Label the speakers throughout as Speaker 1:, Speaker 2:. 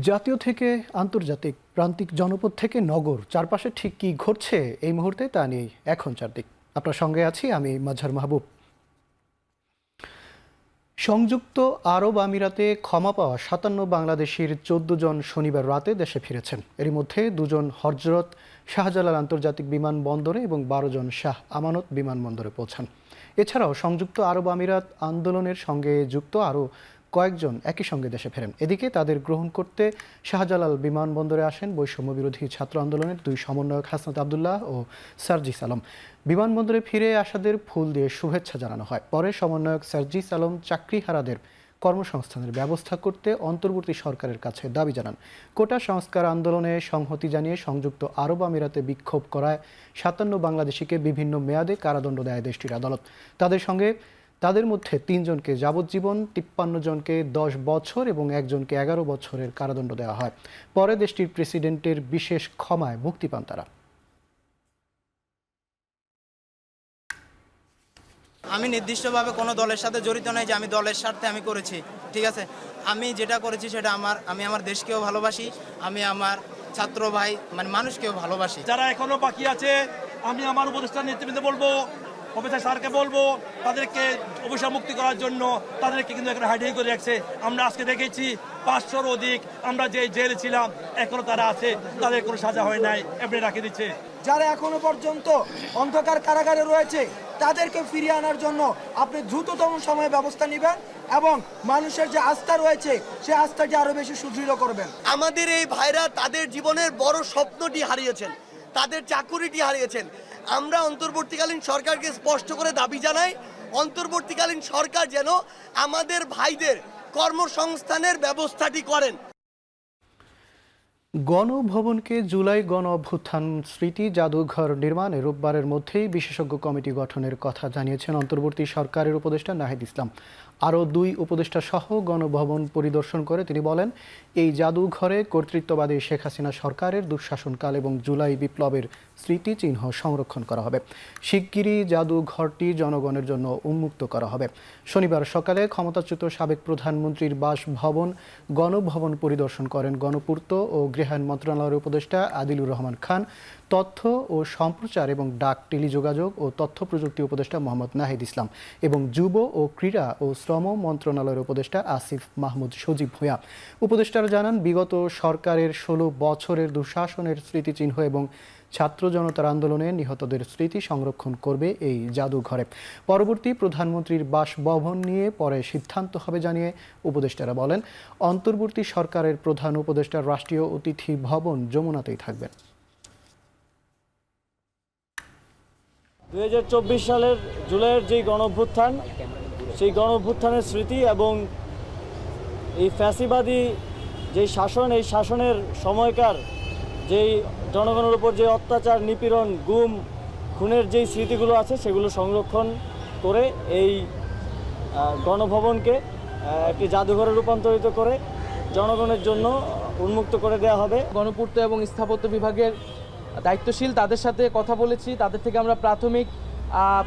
Speaker 1: জাতীয় থেকে আন্তর্জাতিক, প্রান্তিক জনপদ থেকে নগর, চারপাশে ঠিক কী ঘটছে এই মুহূর্তে তা নিয়েই এখন চারদিক। আপনার সঙ্গে আছি আমি মাজহার মাহবুব। সংযুক্ত আরব আমিরাতে ক্ষমা পাওয়া ৫৭ বাংলাদেশির ১৪ জন শনিবার রাতে দেশে ফিরেছেন। এরই মধ্যে ২ জন হজরত শাহজালাল আন্তর্জাতিক বিমানবন্দরে এবং ১২ জন শাহ আমানত বিমানবন্দরে পৌঁছান। এছাড়াও সংযুক্ত আরব আমিরাত আন্দোলনের সঙ্গে যুক্ত আরও কয়েকজন একই সঙ্গে দেশে ফেরেন। এদিকে তাদের গ্রহণ করতে শাহজালাল বিমানবন্দরে আসেন বৈষম্য বিরোধী ছাত্র আন্দোলনের ২ সমন্বয়ক হাসনাত আবদুল্লাহ ও সার্জিস আলম। বিমানবন্দরে ফিরে আসাদের ফুল দিয়ে শুভেচ্ছা জানানো হয়। পরে সমন্বয়ক সার্জিস আলম চাকরিহারাদের কর্মসংস্থানের ব্যবস্থা করতে অন্তর্বর্তী সরকারের কাছে দাবি জানান। কোটা সংস্কার আন্দোলনে সংহতি জানিয়ে সংযুক্ত আরব আমিরাতে বিক্ষোভ করায় ৫৭ বাংলাদেশিকে বিভিন্ন মেয়াদে কারাদণ্ড দেয় দেশটির আদালত। তাদের মধ্যে ৩ জনকে যাবজ্জীবন, ৫৩ জনকে ১০ বছর এবং একজনকে ১১ বছরের কারাদণ্ড দেওয়া হয়। পরে দেশটির প্রেসিডেন্টের বিশেষ ক্ষমায় মুক্তি পান তারা।
Speaker 2: আমি নির্দিষ্টভাবে কোনো দলের সাথে জড়িত নই যে আমি দলের স্বার্থে আমি করেছি, ঠিক আছে। আমি যেটা করেছি সেটা আমি আমার দেশকেও ভালোবাসি, আমি আমার ছাত্র ভাই মানুষকেও ভালোবাসি।
Speaker 3: যারা এখনো বাকি আছে, আমি আমার উপদেষ্টা নেতৃবৃন্দ বলবো, প্রফেসর স্যারকে বলবো, তাদেরকে অবসর মুক্তি করার জন্য তাদেরকে কিন্তু এখানে হাইডাই করে রাখছে। আমরা আজকে দেখেছি ৫০০-র অধিক আমরা যে জেলে ছিলাম এখনো তারা আছে, তাদের কোনো সাজা হয় নাই, এমনি রাখে দিচ্ছে।
Speaker 4: যারা এখনো পর্যন্ত অন্ধকার কারাগারে রয়েছে তাদেরকে ফিরিয়ে আনার জন্য আপনি দ্রুততম সময়ে ব্যবস্থা নেবেন এবং মানুষের যে আস্থা রয়েছে সেই আস্থাকে আরো বেশি সুদৃঢ় করবেন।
Speaker 5: আমাদের এই ভাইরা তাদের জীবনের বড় স্বপ্নটি হারিয়েছেন, তাদের চাকুরিটি হারিয়েছেন। আমরা অন্তর্বর্তীকালীন সরকারকে স্পষ্ট করে দাবি জানাই, অন্তর্বর্তীকালীন সরকার যেন আমাদের ভাইদের কর্মসংস্থানের ব্যবস্থাটি করেন।
Speaker 1: গণভবনকে জুলাই গণ অভ্যুত্থান স্মৃতি জাদুঘর নির্মাণে রোববারের মধ্যেই বিশেষজ্ঞ কমিটি গঠনের কথা জানিয়েছেন অন্তর্বর্তী সরকারের উপদেষ্টা নাহিদ ইসলাম। আরও ২ উপদেষ্টা সহ গণভবন পরিদর্শন করে তিনি বলেন, এই জাদুঘরে কর্তৃত্ববাদী শেখ হাসিনা সরকারের দুঃশাসনকাল এবং জুলাই বিপ্লবের স্মৃতিচিহ্ন সংরক্ষণ করা হবে। শিগগিরই জাদুঘরটি জনগণের জন্য উন্মুক্ত করা হবে। শনিবার সকালে ক্ষমতাচ্যুত সাবেক প্রধানমন্ত্রীর বাসভবন গণভবন পরিদর্শন করেন গণপূর্ত ও গৃহায়ণ মন্ত্রণালয়ের উপদেষ্টা আদিলুর রহমান খান, তথ্য ও সম্প্রচার এবং ডাক টেলিযোগাযোগ ও তথ্য প্রযুক্তি উপদেষ্টা মোহাম্মদ নাহিদ ইসলাম এবং যুব ও ক্রীড়া ও শ্রম মন্ত্রণালয়ের উপদেষ্টা আসিফ মাহমুদ সজীব ভূঁইয়া। উপদেষ্টারা জানান, বিগত সরকারের ১৬ বছরের দুঃশাসনের স্মৃতিচিহ্ন এবং ছাত্র জনতার আন্দোলনে নিহতদের স্মৃতি সংরক্ষণ করবে এই জাদুঘরে। পরবর্তী প্রধানমন্ত্রীর বাসভবন নিয়ে পরে সিদ্ধান্ত হবে জানিয়ে উপদেষ্টারা বলেন, অন্তর্বর্তী সরকারের প্রধান উপদেষ্টা রাষ্ট্রীয় অতিথি ভবন যমুনাতেই থাকবেন।
Speaker 6: ২০২৪ সালের জুলাইয়ের যেই গণঅভ্যুত্থান, সেই গণঅভ্যুত্থানের স্মৃতি এবং এই ফ্যাসিবাদী যেই শাসন, এই শাসনের সময়কার যেই জনগণের উপর যে অত্যাচার, নিপীড়ন, গুম, খুনের যেই স্মৃতিগুলো আছে সেগুলো সংরক্ষণ করে এই গণভবনকে একটি জাদুঘরে রূপান্তরিত করে জনগণের জন্য উন্মুক্ত করে দেওয়া হবে।
Speaker 7: গণপূর্ত এবং স্থাপত্য বিভাগের দায়িত্বশীল তাদের সাথে কথা বলেছি, তাদের থেকে আমরা প্রাথমিক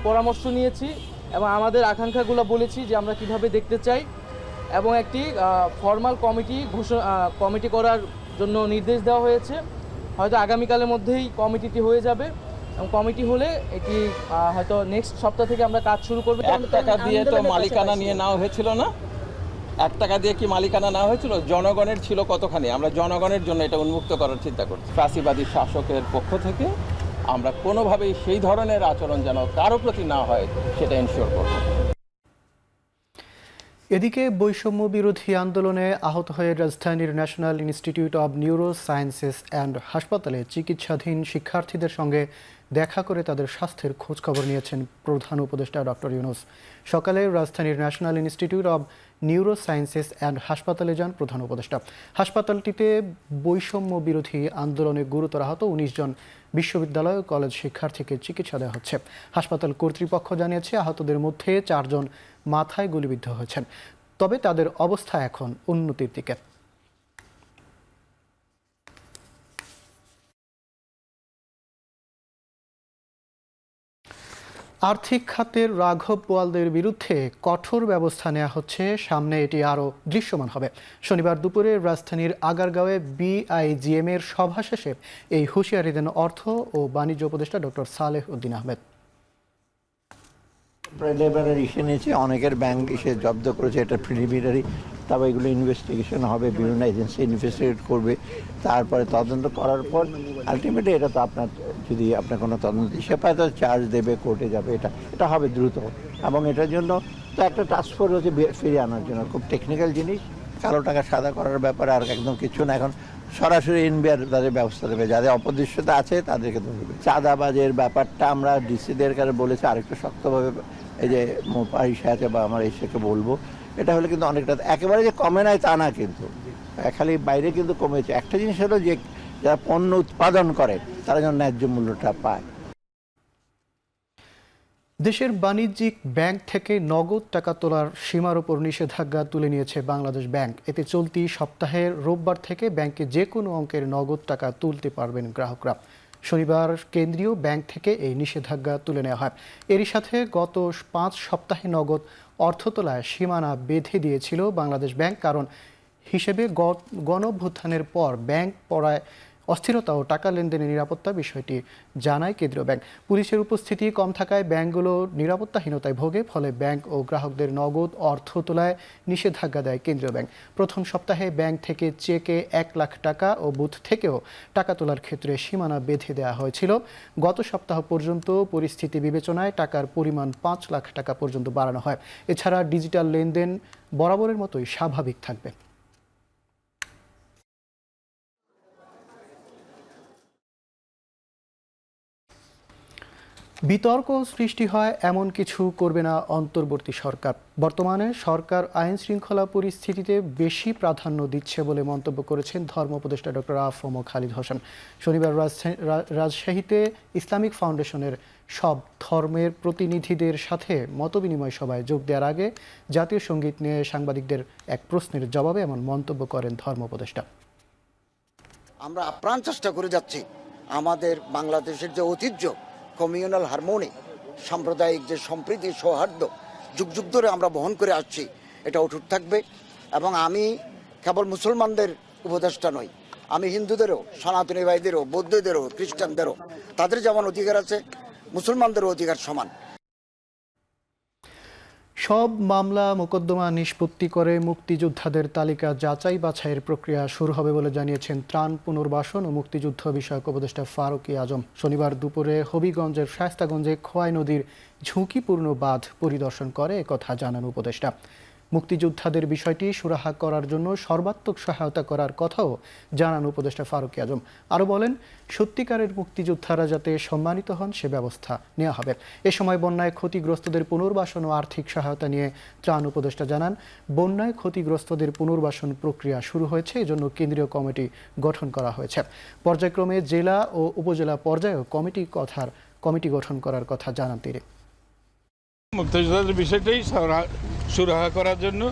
Speaker 7: পরামর্শ নিয়েছি এবং আমাদের আকাঙ্ক্ষাগুলো বলেছি যে আমরা কিভাবে দেখতে চাই এবং একটি ফর্মাল কমিটি করার জন্য নির্দেশ দেওয়া হয়েছে। হয়তো আগামীকালের মধ্যেই কমিটিটি হয়ে যাবে এবং কমিটি হলে এটি হয়তো নেক্সট সপ্তাহ থেকে আমরা কাজ শুরু করব।
Speaker 8: ১ টাকা দিয়ে তো মালিকানা নিয়ে নেওয়া হয়েছিল না? ১ টাকা দিয়ে কি মালিকানা নেওয়া হয়েছিল? জনগণের ছিল কতখানি? আমরা জনগণের জন্য এটা উন্মুক্ত করার চিন্তা করছি। ফ্যাসিবাদী শাসকের পক্ষ থেকে আমরা কোনোভাবেই সেই ধরনের আচরণ যেন কারো প্রতি না হয় সেটা এনশিওর করব।
Speaker 1: এদিকে বৈষম্য বিরোধী আন্দোলনে আহত হয়ে রাজধানীর national institute of neuro sciences and হাসপাতালে চিকিৎসাধীন শিক্ষার্থীদের সঙ্গে দেখা করে তাদের স্বাস্থ্যের খোঁজখবর নিয়েছেন প্রধান উপদেষ্টা ডক্টর ইউনূস। সকালে রাজধানীর national institute of neuro sciences and হাসপাতালে যান প্রধান উপদেষ্টা। হাসপাতালটিতে বৈষম্য বিরোধী আন্দোলনে গুরুতর আহত ১৯ জন বিশ্ববিদ্যালয় ও কলেজ শিক্ষার্থীকে চিকিৎসা দেওয়া হচ্ছে। হাসপাতাল কর্তৃপক্ষ জানিয়েছে, আহতদের মধ্যে ৪ জন মাথায় গুলিবিদ্ধ হয়েছেন, তবে তাদের অবস্থা এখন উন্নতির দিকে। আর্থিক খাতের রাঘব বোয়ালদের বিরুদ্ধে কঠোর ব্যবস্থা নেওয়া হচ্ছে, সামনে এটি আরও দৃশ্যমান হবে। শনিবার দুপুরে রাজধানীর আগারগাঁওয়ে বিআইজিএম এর সভা শেষে এই হুঁশিয়ারি দেন অর্থ ও বাণিজ্য উপদেষ্টা doctor Saleh Uddin Ahmed.
Speaker 9: Preliminary issue নিয়েছে, অনেকের ব্যাংক এসে জব্দ করেছে, এটা প্রিলিমিনারি। তবে এগুলো ইনভেস্টিগেশন হবে, বিভিন্ন এজেন্সি ইনভেস্টিগেট করবে, তারপরে তদন্ত করার পর আলটিমেটলি এটা তো আপনার, যদি আপনার কোনো তদন্ত সে পায় তো চার্জ দেবে, কোর্টে যাবে, এটা হবে দ্রুত। এবং এটার জন্য তো একটা টাস্ক ফোর্স হচ্ছে ফিরিয়ে আনার জন্য, খুব টেকনিক্যাল জিনিস। কালো টাকা সাদা করার ব্যাপারে আর একদম কিছু না, এখন সরাসরি এনবিআর তাদের ব্যবস্থা দেবে, যাদের অপদৃশ্যতা আছে তাদেরকে ধরবে। চাঁদাবাজের ব্যাপারটা আমরা ডিসিদের কাছে বলেছি আরেকটু শক্তভাবে, এই যে মোপাই সাথে বা আমার এসেকে বলবো, এটা হলে কিন্তু অনেকটা, একেবারে যে কমে নাই তা না, কিন্তু খালি বাইরে কিন্তু কমেছে। একটা জিনিস হলো যে যারা পণ্য উৎপাদন করে তারা যেন ন্যায্য মূল্যটা পায়।
Speaker 1: দেশের বাণিজ্যিক ব্যাংক থেকে নগদ টাকা তোলার সীমার উপর নিষেধাজ্ঞা তুলে নিয়েছে বাংলাদেশ ব্যাংক। এতে চলতি সপ্তাহের রোববার থেকে ব্যাংকে যে কোনো অঙ্কের নগদ টাকা তুলতে পারবেন গ্রাহকরা। শনিবার কেন্দ্রীয় ব্যাংক থেকে এই নিষেধাজ্ঞা তুলে নেওয়া হয়। এরই সাথে গত 5 সপ্তাহে নগদ অর্থ তোলায় সীমানা বেঁধে দিয়েছিল বাংলাদেশ ব্যাংক, কারণ হিসেবে গণঅভ্যুত্থানের পর ব্যাংক পড়ায় অস্থিরতা ও টাকা লেনদেনের নিরাপত্তা বিষয়টি জানায় কেন্দ্রীয় ব্যাংক। পুলিশের উপস্থিতি কম থাকায় ব্যাংকগুলো নিরাপত্তাহীনতায় ভোগে, ফলে ব্যাংক ও গ্রাহকদের নগদ অর্থ তোলায় নিষেধাজ্ঞা দেয় কেন্দ্রীয় ব্যাংক। প্রথম সপ্তাহে ব্যাংক থেকে চেকে 1 লাখ টাকা ও বুথ থেকেও টাকা তোলার ক্ষেত্রে সীমানা বেঁধে দেওয়া হয়েছিল। গত সপ্তাহ পর্যন্ত পরিস্থিতি বিবেচনায় টাকার পরিমাণ 5 লাখ টাকা পর্যন্ত বাড়ানো হয়। এছাড়া ডিজিটাল লেনদেন বরাবরের মতোই স্বাভাবিক থাকবে। বিতর্ক সৃষ্টি হয় এমন কিছু করবে না অন্তর্বর্তী সরকার। বর্তমানে সরকার আইন শৃঙ্খলা পরিস্থিতিতে বেশি প্রাধান্য দিচ্ছে বলে মন্তব্য করেছেন ধর্ম উপদেষ্টা ডক্টর আ.ফ.ম. খালিদ হোসেন। শনিবার রাজশাহীতে ইসলামিক ফাউন্ডেশনের সব ধর্মের প্রতিনিধিদের সাথে মতবিনিময় সভায় যোগ দেওয়ার আগে জাতীয় সঙ্গীত নিয়ে সাংবাদিকদের এক প্রশ্নের জবাবে এমন মন্তব্য করেন ধর্ম উপদেষ্টা।
Speaker 10: আমরা আপ্রাণ চেষ্টা করে যাচ্ছি আমাদের বাংলাদেশের যে ঐতিহ্য, কমিউনাল হারমোনি, সাম্প্রদায়িক যে সম্প্রীতি, সৌহার্দ্য যুগ যুগ ধরে আমরা বহন করে আসছি, এটা অটুট থাকবে। এবং আমি কেবল মুসলমানদের উপদেষ্টা নই, আমি হিন্দুদেরও, সনাতনী ভাইদেরও, বৌদ্ধদেরও, খ্রিস্টানদেরও, তাদের যেমন অধিকার আছে মুসলমানদেরও অধিকার সমান।
Speaker 1: সব মামলা মোকদ্দমা নিষ্পত্তি করে মুক্তিযোদ্ধাদের তালিকা যাচাই বাছাইয়ের প্রক্রিয়া শুরু হবে বলে জানিয়েছেন ত্রাণ, পুনর্বাসন ও মুক্তিযুদ্ধ বিষয়ক উপদেষ্টা ফারুক আজম। শনিবার দুপুরে হবিগঞ্জের শায়েস্তাগঞ্জে খোয়াই নদীর ঝুঁকিপূর্ণ বাঁধ পরিদর্শন করে একথা জানান উপদেষ্টা। মুক্তিযোদ্ধাদের বিষয়টি সুরাহা করার জন্য সর্বাত্মক সহায়তা করার কথাও জানান উপদেষ্টা ফারুক আজম। আরও বলেন, সত্যিকারের মুক্তিযোদ্ধারা যাতে সম্মানিত হন সে ব্যবস্থা নেওয়া হবে। এ সময় বন্যায় ক্ষতিগ্রস্তদের পুনর্বাসন ও আর্থিক সহায়তা নিয়ে ত্রাণ উপদেষ্টা জানান, বন্যায় ক্ষতিগ্রস্তদের পুনর্বাসন প্রক্রিয়া শুরু হয়েছে, এজন্য কেন্দ্রীয় কমিটি গঠন করা হয়েছে। পর্যায়ক্রমে জেলা ও উপজেলা পর্যায়েও কমিটি গঠন করার কথা জানান তিনি।
Speaker 11: মুক্তিযোদ্ধাদের বিষয়টাই সুরাহা করার জন্য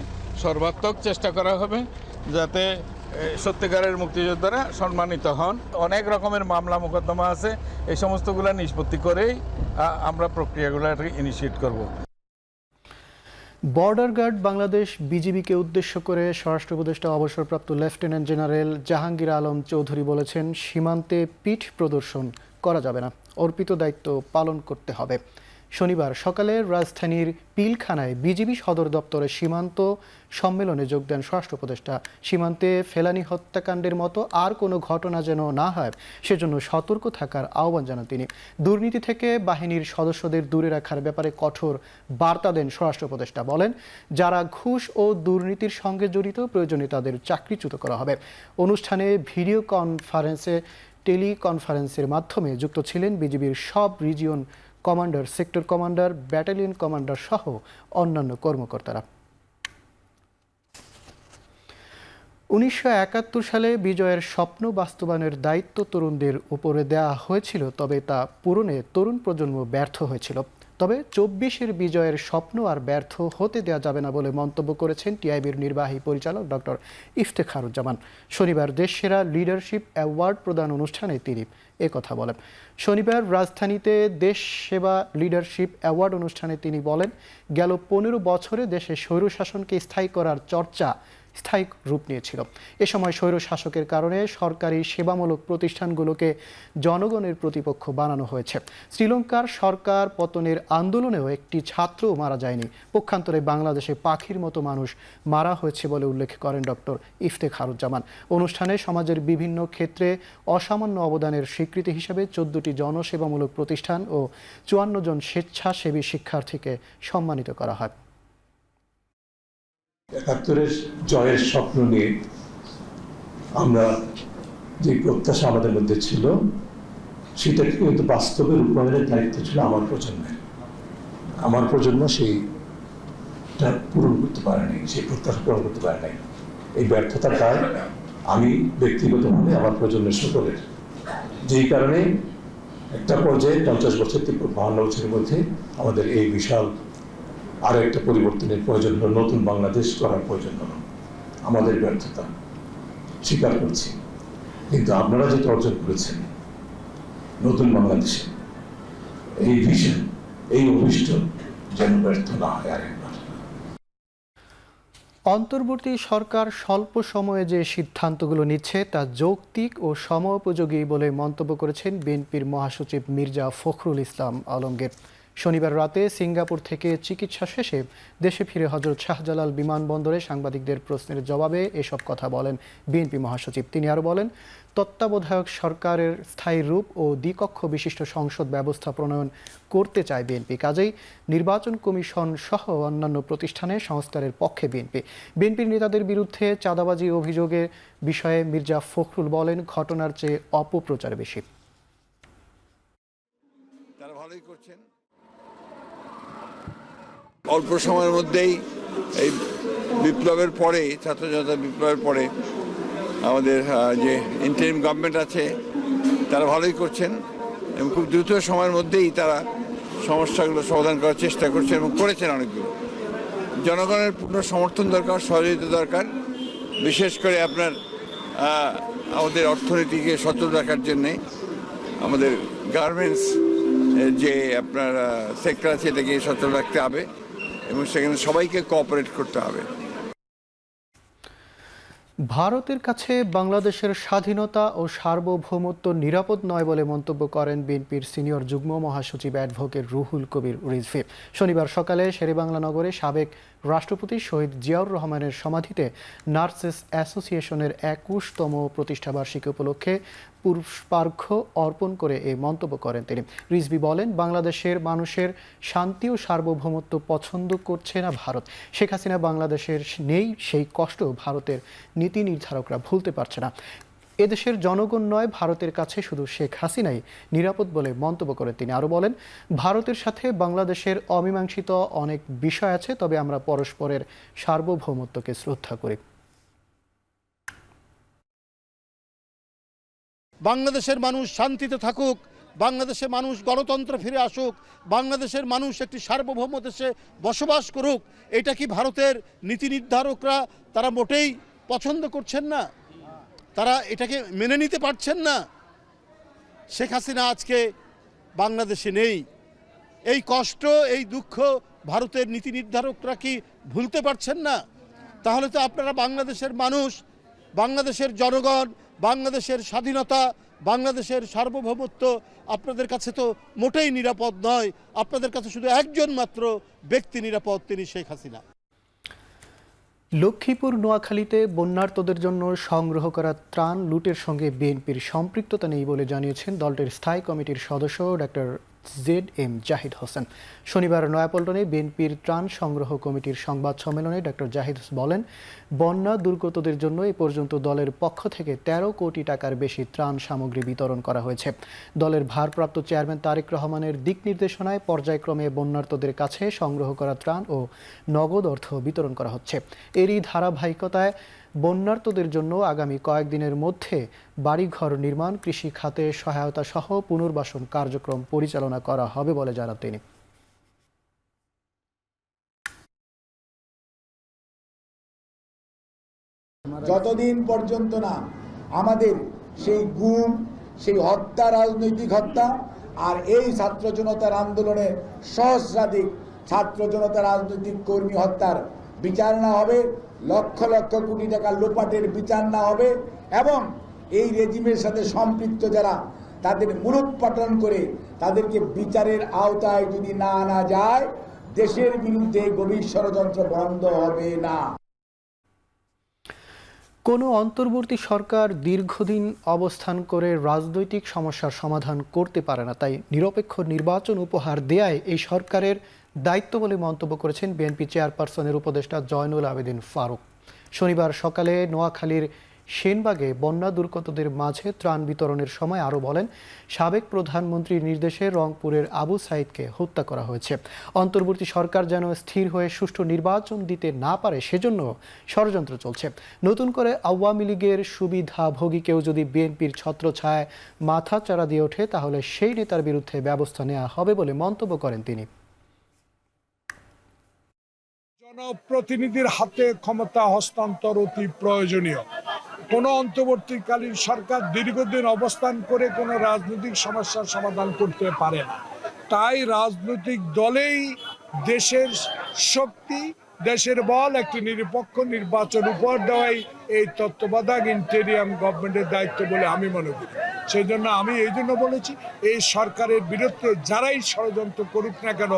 Speaker 11: সর্বাত্মক চেষ্টা করা হবে, যাতে সত্যিকারের মুক্তিযোদ্ধারা সম্মানিত হন। অনেক রকমের মামলা মোকদ্দমা আছে, এই সমস্তগুলো নিষ্পত্তি করেই আমরা প্রক্রিয়াগুলো ইনিশিয়েট করব।
Speaker 1: বর্ডার গার্ড বাংলাদেশ বিজিবিকে উদ্দেশ্য করে স্বরাষ্ট্র উপদেষ্টা অবসরপ্রাপ্ত লেফটেন্যান্ট জেনারেল জাহাঙ্গীর আলম চৌধুরী বলেছেন, সীমান্তে পিঠ প্রদর্শন করা যাবে না, অর্পিত দায়িত্ব পালন করতে হবে। শনিবার সকালে রাজধানীর পিলখানায় বিজিবি সদর দপ্তরে সীমান্ত সম্মেলনে যোগ দেন স্বরাষ্ট্র উপদেষ্টা। সীমান্তে ফেলানি হত্যাকাণ্ডের মতো আর কোনো ঘটনা যেন না হয় সেজন্য সতর্ক থাকার আহ্বান জানান তিনি। দুর্নীতি থেকে বাহিনীর সদস্যদের দূরে রাখার ব্যাপারে কঠোর বার্তা দেন স্বরাষ্ট্র উপদেষ্টা। বলেন, যারা ঘুষ ও দুর্নীতির সঙ্গে জড়িত প্রয়োজনে তাদের চাকরিচ্যুত করা হবে। অনুষ্ঠানে ভিডিও টেলিকনফারেন্সের মাধ্যমে যুক্ত ছিলেন বিজিবির সব region commander, sector commander, battalion commander সহ অন্যান্য কর্মকর্তারা। 1971 সালে বিজয়ের স্বপ্ন বাস্তবায়নের দায়িত্ব তরুণদের উপরে দেওয়া হয়েছিল, তবে তা পূরণে তরুণ প্রজন্ম ব্যর্থ হয়েছিল। তবে ২৪-এর বিজয়ের স্বপ্ন আর ব্যর্থ হতে দেওয়া যাবে না বলে মন্তব্য করেছেন টিআইবির নির্বাহী পরিচালক ডক্টর ইফতেখারুজ্জামান। শনিবার দেশসেরা লিডারশিপ অ্যাওয়ার্ড প্রদান অনুষ্ঠানে তিনি একথা বলেন। শনিবার রাজধানীতে দেশ সেবা লিডারশিপ অ্যাওয়ার্ড অনুষ্ঠানে তিনি বলেন, গেল ১৫ বছরে দেশে স্বৈরশাসনকে স্থায়ী করার চর্চা স্থায়ী রূপ নিয়েছিল। এ সময় স্বৈরশাসকের কারণে সরকারি সেবামূলক প্রতিষ্ঠানগুলোকে জনগণের প্রতিপক্ষ বানানো হয়েছে। শ্রীলঙ্কার সরকার পতনের আন্দোলনেও একটি ছাত্রও মারা যায়নি। পক্ষান্তরে বাংলাদেশে পাখির মতো মানুষ মারা হয়েছে বলে উল্লেখ করেন ডক্টর ইফতেখারুজ্জামান। অনুষ্ঠানে সমাজের বিভিন্ন ক্ষেত্রে অসামান্য অবদানের স্বীকৃতি হিসেবে 14টি জনসেবামূলক প্রতিষ্ঠান ও 54 জন স্বেচ্ছাসেবী শিক্ষার্থীকে সম্মানিত করা হয়।
Speaker 12: ৭১-এর জয়ের স্বপ্ন নিয়ে আমরা যে প্রত্যাশা আমাদের মধ্যে ছিল সেটাকে কিন্তু বাস্তবে রূপায়ণের দায়িত্ব ছিল আমার প্রজন্মের। আমার প্রজন্ম সেইটা পূরণ করতে পারেনি, সেই প্রত্যাশা পূরণ করতে পারে নাই। এই ব্যর্থতার দায় আমি ব্যক্তিগতভাবে আমার প্রজন্মের সকলের। যেই কারণে একটা পর্যায়ে 50 বছর থেকে 52 বছরের মধ্যে আমাদের এই বিশাল আরো একটা পরিবর্তনের প্রয়োজন হলো, নতুন বাংলাদেশ করার প্রয়োজন হলো। আমাদের ব্যর্থতা স্বীকার করছি, কিন্তু আপনারা যেটা অর্জন করেছেন নতুন বাংলাদেশে, এই ভিশন, এই অভিষ্ট যেন ব্যর্থ না হয় আরেকবার।
Speaker 1: অন্তর্বর্তী সরকার স্বল্প সময়ে যে সিদ্ধান্তগুলো নিচ্ছে তা যৌক্তিক ও সময়োপযোগী বলে মন্তব্য করেছেন বিএনপির মহাসচিব মির্জা ফখরুল ইসলাম আলমগীর। শনিবার রাতে সিঙ্গাপুর থেকে চিকিৎসা শেষে দেশে ফিরে হযরত শাহজালাল বিমানবন্দরে সাংবাদিকদের প্রশ্নের জবাবে এসব কথা বলেন বিএনপি মহাসচিব। তিনি আরও বলেন, তত্ত্বাবধায়ক সরকারের স্থায়ী রূপ ও দ্বিকক্ষ বিশিষ্ট সংসদ ব্যবস্থা প্রণয়ন করতে চায় বিএনপি। কাজেই নির্বাচন কমিশন সহ অন্যান্য প্রতিষ্ঠানে সংস্কারের পক্ষে বিএনপির নেতাদের বিরুদ্ধে চাঁদাবাজি অভিযোগের বিষয়ে মির্জা ফখরুল বলেন, ঘটনার চেয়ে অপপ্রচার বেশি।
Speaker 13: তারা ভালোই করছেন। অল্প সময়ের মধ্যেই এই বিপ্লবের পরে, ছাত্র জনতা বিপ্লবের পরে আমাদের যে ইন্টারিম গভর্নমেন্ট আছে তারা ভালোই করছেন এবং খুব দ্রুত সময়ের মধ্যেই তারা সমস্যাগুলো সমাধান করার চেষ্টা করছেন এবং করেছেন অনেকগুলো। জনগণের পূর্ণ সমর্থন দরকার, সহযোগিতা দরকার, বিশেষ করে আপনার আমাদের অর্থনীতিকে সচল রাখার জন্যে আমাদের গার্মেন্টস যে আপনার সেক্টর আছে এটাকে সচল রাখতে হবে এবং সেখানে সবাইকে কোঅপারেট করতে হবে।
Speaker 1: ভারতের কাছে বাংলাদেশের স্বাধীনতা ও সার্বভৌমত্ব নিরাপদ নয় বলে মন্তব্য করেন বিএনপির সিনিয়র যুগ্ম মহাসচিব অ্যাডভোকেট রুহুল কবির রিজভী। শনিবার সকালে শেরেবাংলা নগরে সাবেক রাষ্ট্রপতি শহীদ জিয়াউর রহমানের সমাধিতে নার্সেস অ্যাসোসিয়েশনের 21তম প্রতিষ্ঠাবার্ষিকী উপলক্ষে পুষ্পার্ঘ্য অর্পণ করে এই মন্তব্য করেন তিনি। রিজভী বলেন, বাংলাদেশের মানুষের শান্তি ও সার্বভৌমত্ব পছন্দ করছে না ভারত। শেখ হাসিনা বাংলাদেশের নেই, সেই কষ্ট ভারতের নীতি নির্ধারকরা ভুলতে পারছে না। এদেশের জনগণ নয়, ভারতের কাছে শুধু শেখ হাসিনাই নিরাপদ বলে মন্তব্য করেন তিনি। আরও বলেন, ভারতের সাথে বাংলাদেশের অমীমাংসিত অনেক বিষয় আছে, তবে আমরা পরস্পরের সার্বভৌমত্বকে শ্রদ্ধা করি।
Speaker 14: বাংলাদেশের মানুষ শান্তিতে থাকুক, বাংলাদেশের মানুষ গণতন্ত্র ফিরে আসুক, বাংলাদেশের মানুষ একটি সার্বভৌম দেশে বসবাস করুক, এটা কি ভারতের নীতি নির্ধারকরা তারা মোটেই পছন্দ করছেন না? তারা এটাকে মেনে নিতে পারছেন না। শেখ হাসিনা আজকে বাংলাদেশে নেই, এই কষ্ট, এই দুঃখ ভারতের নীতি নির্ধারকরা কি ভুলতে পারছেন না? তাহলে তো আপনারা বাংলাদেশের মানুষ, বাংলাদেশের জনগণ, বাংলাদেশের স্বাধীনতা, বাংলাদেশের সার্বভৌমত্ব আপনাদের কাছে তো মোটেই নিরাপদ নয়। আপনাদের কাছে শুধু একজন মাত্র ব্যক্তি নিরাপদ, তিনি শেখ হাসিনা।
Speaker 1: লক্ষ্মীপুর নোয়াখালীতে বন্যার্তদের জন্য সংগ্রহ করা ত্রাণ লুটের সঙ্গে বিএনপির সম্পৃক্ততা নেই বলে জানিয়েছেন দলটির স্থায়ী কমিটির সদস্য ডক্টর ZM জাহিদ হোসেন। শনিবার নয়াপল্টনে বিএনপির ত্রাণ সংগ্রহ কমিটির সংবাদ সম্মেলনে ডক্টর জাহিদ বলেন, বন্যা দুর্গতদের জন্য এ পর্যন্ত দলের পক্ষ থেকে 13 কোটি টাকার বেশি ত্রাণ সামগ্রী বিতরণ করা হয়েছে। দলের ভারপ্রাপ্ত চেয়ারম্যান তারেক রহমানের দিক নির্দেশনায় পর্যায়ক্রমে বন্যার্তদের কাছে সংগ্রহ করা ত্রাণ ও নগদ অর্থ বিতরণ করা হচ্ছে। এরই ধারাবাহিকতায় বন্যার্তদের জন্য আগামী কয়েকদিনের মধ্যে বাড়িঘর নির্মাণ, কৃষি খাতে সহায়তা সহ পুনর্বাসন কার্যক্রম পরিচালনা করা হবে বলে জানান তিনি।
Speaker 15: যতদিন পর্যন্ত না আমাদের সেই গুম, সেই হত্যা, রাজনৈতিক হত্যা, আর এই ছাত্র জনতার আন্দোলনে সহস্রাধিক ছাত্র জনতা রাজনৈতিক কর্মী হত্যার বিচার না হবে, লক্ষ লক্ষ কোটি টাকা লোপাটের বিচার না হবে, এবং এই রেজিমের সাথে সম্পৃক্ত যারা তাদের মূলোৎপাটন করে তাদেরকে বিচারের আওতায় যদি না আনা যায়, দেশের বিরুদ্ধে গভীর ষড়যন্ত্র বন্ধ হবে না।
Speaker 1: কোনো অন্তর্বর্তী সরকার দীর্ঘদিন অবস্থান করে রাজনৈতিক সমস্যার সমাধান করতে পারে না, তাই নিরপেক্ষ নির্বাচন উপহার দেয়াই এই সরকারের দায়িত্ব বলে মন্তব্য করেছেন বিএনপি চেয়ারপারসনের উপদেষ্টা জয়নুল আবেদিন ফারুক। শনিবার সকালে নোয়াখালীর সেনবাগে বন্যা দুর্গতদের মাঝে ত্রাণ বিতরণের সময় আরও বলেন, সাবেক প্রধানমন্ত্রীর নির্দেশে রংপুরের আবু সাইদকে হত্যা করা হয়েছে। অন্তর্বর্তী সরকার যেন স্থির হয়ে সুষ্ঠু নির্বাচন দিতে না পারে সেজন্য ষড়যন্ত্র চলছে। নতুন করে আওয়ামী লীগের সুবিধাভোগী কেউ যদি বিএনপির ছত্রছায়ায় মাথা চাড়া দিয়ে ওঠে, তাহলে সেই নেতার বিরুদ্ধে ব্যবস্থা নেওয়া হবে বলে মন্তব্য করেন তিনি।
Speaker 16: জনপ্রতিনিধির হাতে ক্ষমতা হস্তান্তর অতি প্রয়োজনীয়। কোনো অন্তর্বর্তীকালীন সরকার দীর্ঘদিন অবস্থান করে কোনো রাজনৈতিক সমস্যার সমাধান করতে পারে না। তাই রাজনৈতিক দলেই দেশের শক্তি, দেশের বল, একটি নিরপেক্ষ নির্বাচন উপহার দেওয়াই এই তত্ত্বাবধায়ক ইন্টেরিয়াম গভর্নমেন্টের দায়িত্ব বলে আমি মনে করি। সেই জন্য আমি এই জন্য বলেছি, এই সরকারের বিরুদ্ধে যারাই ষড়যন্ত্র করুক না কেন,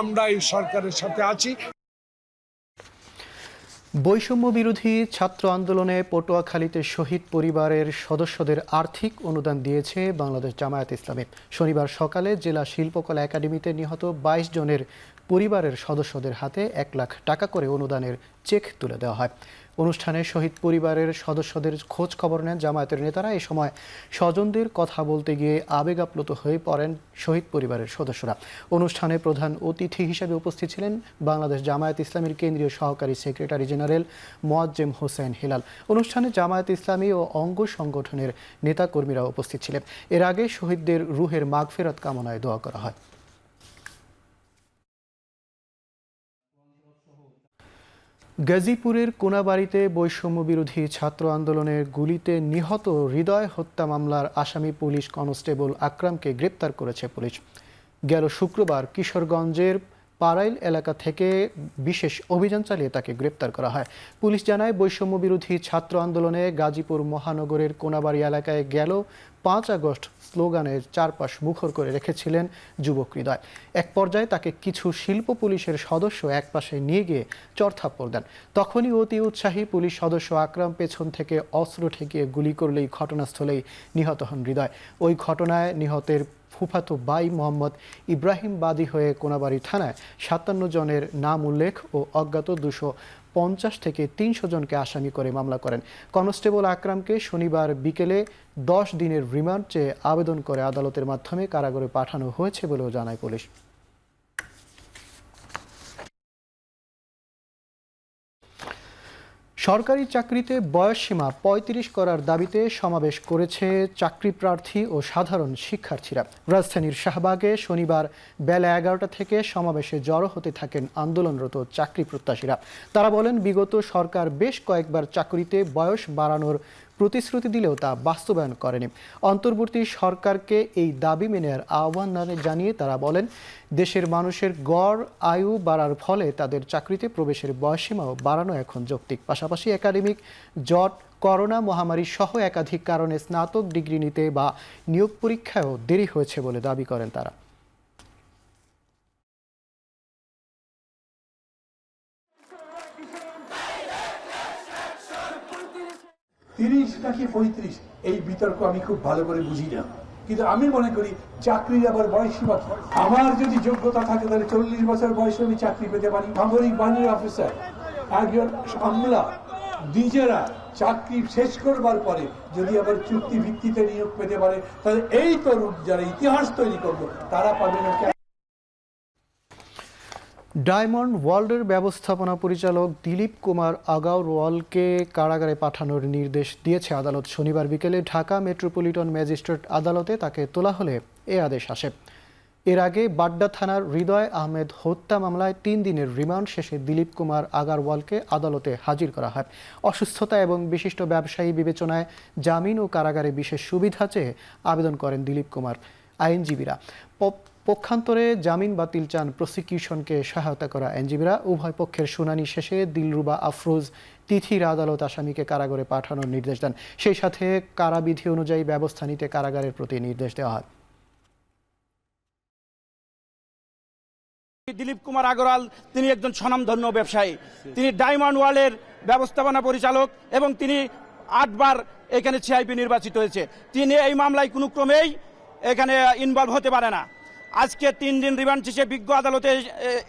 Speaker 16: আমরা এই সরকারের সাথে আছি।
Speaker 1: বৈষম্য বিরোধী ছাত্র আন্দোলনে পটুয়াখালীতে শহীদ পরিবারের সদস্যদের আর্থিক অনুদান দিয়েছে বাংলাদেশ জামায়াত ইসলামী। শনিবার সকালে জেলা শিল্পকলা একাডেমিতে নিহত 22 জনের পরিবারের সদস্যদের হাতে 1 লাখ টাকা করে অনুদানের চেক তুলে দেওয়া হয়। অনুষ্ঠানে শহীদ পরিবারের সদস্যদের খোঁজ খবর নেন জামায়াতের নেতারা। এই সময় স্বজনদের কথা বলতে গিয়ে আবেগ আপ্লুত হয়ে পড়েন শহীদ পরিবারের সদস্যরা। অনুষ্ঠানে প্রধান অতিথি হিসেবে উপস্থিত ছিলেন বাংলাদেশ জামায়াত ইসলামীর কেন্দ্রীয় সহকারী secretary general Moazzem Hossain Hilal. অনুষ্ঠানে জামায়াত ইসলামী ও অঙ্গ সংগঠনের নেতাকর্মীরা উপস্থিত ছিলেন। এর আগে শহীদদের রুহের মাগফিরাত কামনায় দোয়া করা হয়। গাজীপুরের কোনাবাড়িতে বৈষম্য বিরোধী ছাত্র আন্দোলনের গুলিতে নিহত হৃদয় হত্যা মামলার আসামি পুলিশ কনস্টেবল আকরামকে গ্রেপ্তার করেছে পুলিশ। গেল শুক্রবার কিশোরগঞ্জের পাড়াইল এলাকা থেকে বিশেষ অভিযান চালিয়ে তাকে গ্রেপ্তার করা হয়। পুলিশ জানায়, বৈষম্য বিরোধী ছাত্র আন্দোলনে গাজীপুর মহানগরের কোনাবাড়ি এলাকায় গেল 5 আগস্ট স্লোগানের চারপাশ মুখর করে রেখেছিলেন যুবক হৃদয়। এক পর্যায়ে তাকে কিছু শিল্প পুলিশের সদস্য একপাশে নিয়ে গিয়ে চড়থাপ্পড় দেন। তখনই অতি উৎসাহী পুলিশ সদস্য আকরাম পেছন থেকে অস্ত্র ঠেকিয়ে গুলি করলেই ঘটনাস্থলেই নিহত হন হৃদয়। ওই ঘটনায় নিহতের ফুফাতো ভাই মোহাম্মদ ইব্রাহিম বাদী হয়ে কোনাবাড়ি থানায় 57 জনের নাম উল্লেখ ও অজ্ঞাত 250 থেকে 300 জনকে আসামি করে মামলা করেন। কনস্টেবল আকরামকে শনিবার বিকেলে 10 দিনের রিমান্ড চেয়ে আবেদন করে আদালতের মাধ্যমে কারাগারে পাঠানো হয়েছে বলেও জানায় পুলিশ। সরকারি চাকরিতে বয়সসীমা 35 করার দাবিতে সমাবেশ করেছে চাকরি প্রার্থী ও সাধারণ শিক্ষার্থীরা। রাজধানীর শাহবাগে শনিবার বেলা 11টা থেকে সমাবেশে জড়ো হতে থাকেন আন্দোলনরত চাকরি প্রত্যাশীরা। তারা বলেন, বিগত সরকার বেশ কয়েকবার চাকরিতে বয়স বাড়ানোর প্রতিশ্রুতি দিলেও তা বাস্তবায়ন করেনি। অন্তর্বর্তী সরকারকে এই দাবি মেনে আহ্বান জানিয়ে তারা বলেন, দেশের মানুষের গড় আয়ু বাড়ার ফলে তাদের চাকরিতে প্রবেশের বয়সসীমাও বাড়ানো এখন যৌক্তিক। পাশাপাশি একাডেমিক জট, করোনা মহামারী সহ একাধিক কারণে স্নাতক ডিগ্রি নিতে বা নিয়োগ পরীক্ষায়ও দেরি হয়েছে বলে দাবি করেন তারা।
Speaker 12: 30 নাকি 35 এই বিতর্ক আমি খুব ভালো করে বুঝি না, কিন্তু আমি মনে করি চাকরির আবার বয়সসীমা কি? আমার যদি যোগ্যতা থাকে তাহলে 40 বছর বয়সে আমি চাকরি পেতে পারি। সামরিক বাহিনীর অফিসার, একজন আমলা নিজেরা চাকরি শেষ করবার পরে যদি আবার চুক্তি ভিত্তিতে নিয়োগ পেতে পারে, তাহলে এই তরুণ যারা ইতিহাস তৈরি করবো তারা পাবে না।
Speaker 1: ডায়মন্ড ওয়ার্ল্ডের ব্যবস্থাপনা পরিচালক দিলীপ কুমার আগারওয়ালকে কারাগারে পাঠানোর নির্দেশ দিয়েছে আদালত। শনিবার বিকেলে ঢাকা মেট্রোপলিটন ম্যাজিস্ট্রেট আদালতে তাকে তোলা হলে এ আদেশ আসে। এর আগে বাড্ডা থানার হৃদয় আহমেদ হত্যা মামলায় 3 দিনের রিমান্ড শেষে দিলীপ কুমার আগারওয়ালকে আদালতে হাজির করা হয়। অসুস্থতা এবং বিশিষ্ট ব্যবসায়ী বিবেচনায় জামিন ও কারাগারে বিশেষ সুবিধা চেয়ে আবেদন করেন দিলীপ কুমার আইনজীবীরা। পক্ষান্তরে জামিন বাতিল চান প্রসিকিউশনকে সহায়তা করা আইনজীবীরা। উভয় পক্ষের শুনানি শেষে দিলরুবা আফরোজ তিথির আদালত আসামিকে কারাগারে পাঠানোর নির্দেশ দেন। সেই সাথে কারাবিধি অনুযায়ী ব্যবস্থা নিতে কারাগারের প্রতি নির্দেশ দেওয়া হয়।
Speaker 17: দিলীপ কুমার আগরওয়াল তিনি একজন স্বনামধন্য ব্যবসায়ী, তিনি ডায়মন্ড ওয়ার্ল্ডের ব্যবস্থাপনা পরিচালক এবং তিনি 8 বার এখানে সিআইপি নির্বাচিত হয়েছে। তিনি এই মামলায় কোনো ক্রমেই এখানে ইনভলভ হতে পারে না। আজকে 3 দিন রিমান্ড শেষে বিজ্ঞ আদালতে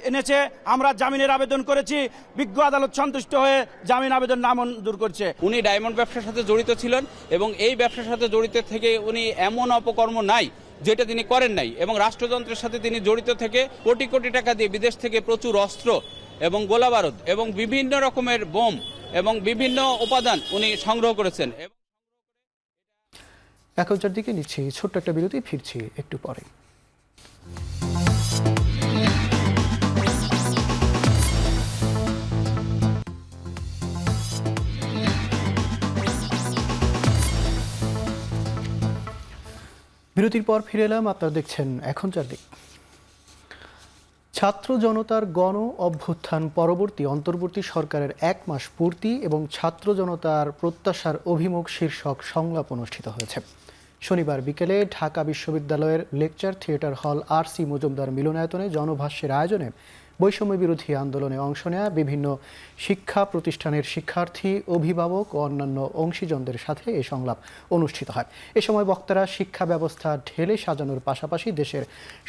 Speaker 17: এনেছে। আমরা জামিনের আবেদন করেছি, বিজ্ঞ আদালত সন্তুষ্ট হয়ে জামিন আবেদন নামঞ্জুর করছে।
Speaker 8: উনি ডায়মন্ড ব্যবসার সাথে জড়িত ছিলেন এবং এই ব্যবসার সাথে জড়িত থেকে উনি এমন অপকর্ম নাই যেটা তিনি করেন নাই, এবং রাষ্ট্রযন্ত্রের সাথে তিনি জড়িত থেকে কোটি কোটি টাকা দিয়ে বিদেশ থেকে প্রচুর অস্ত্র এবং গোলাবারুদ এবং বিভিন্ন রকমের বোম এবং বিভিন্ন উপাদান উনি সংগ্রহ করেছেন।
Speaker 1: এখনকার দিকে নিচ্ছি ছোট্ট একটা বিরতি, ফিরছি একটু পরে। বিরতির পর ফিরে এলাম, আপনারা দেখছেন এখনকার দিক। ছাত্র জনতার গণ অভ্যুত্থান পরবর্তী অন্তর্বর্তী সরকারের 1 মাস পূর্তি এবং ছাত্র জনতার প্রত্যাশার অভিমুখ শীর্ষক সংলাপ অনুষ্ঠিত হয়েছে। শনিবার বিকেলে ঢাকা বিশ্ববিদ্যালয়ের লেকচার থিয়েটার হল RC মজুমদার মিলনায়তনে জনভাষ্যের আয়োজনে বৈষম্য বিরোধী আন্দোলনে অংশ নেয়া বিভিন্ন শিক্ষা প্রতিষ্ঠানের শিক্ষার্থী, অভিভাবক ও অন্যান্য অংশীজনদের সাথে এই সংলাপ অনুষ্ঠিত হয়। এ সময় বক্তারা শিক্ষা ব্যবস্থা ঢেলে সাজানোর পাশাপাশি দেশের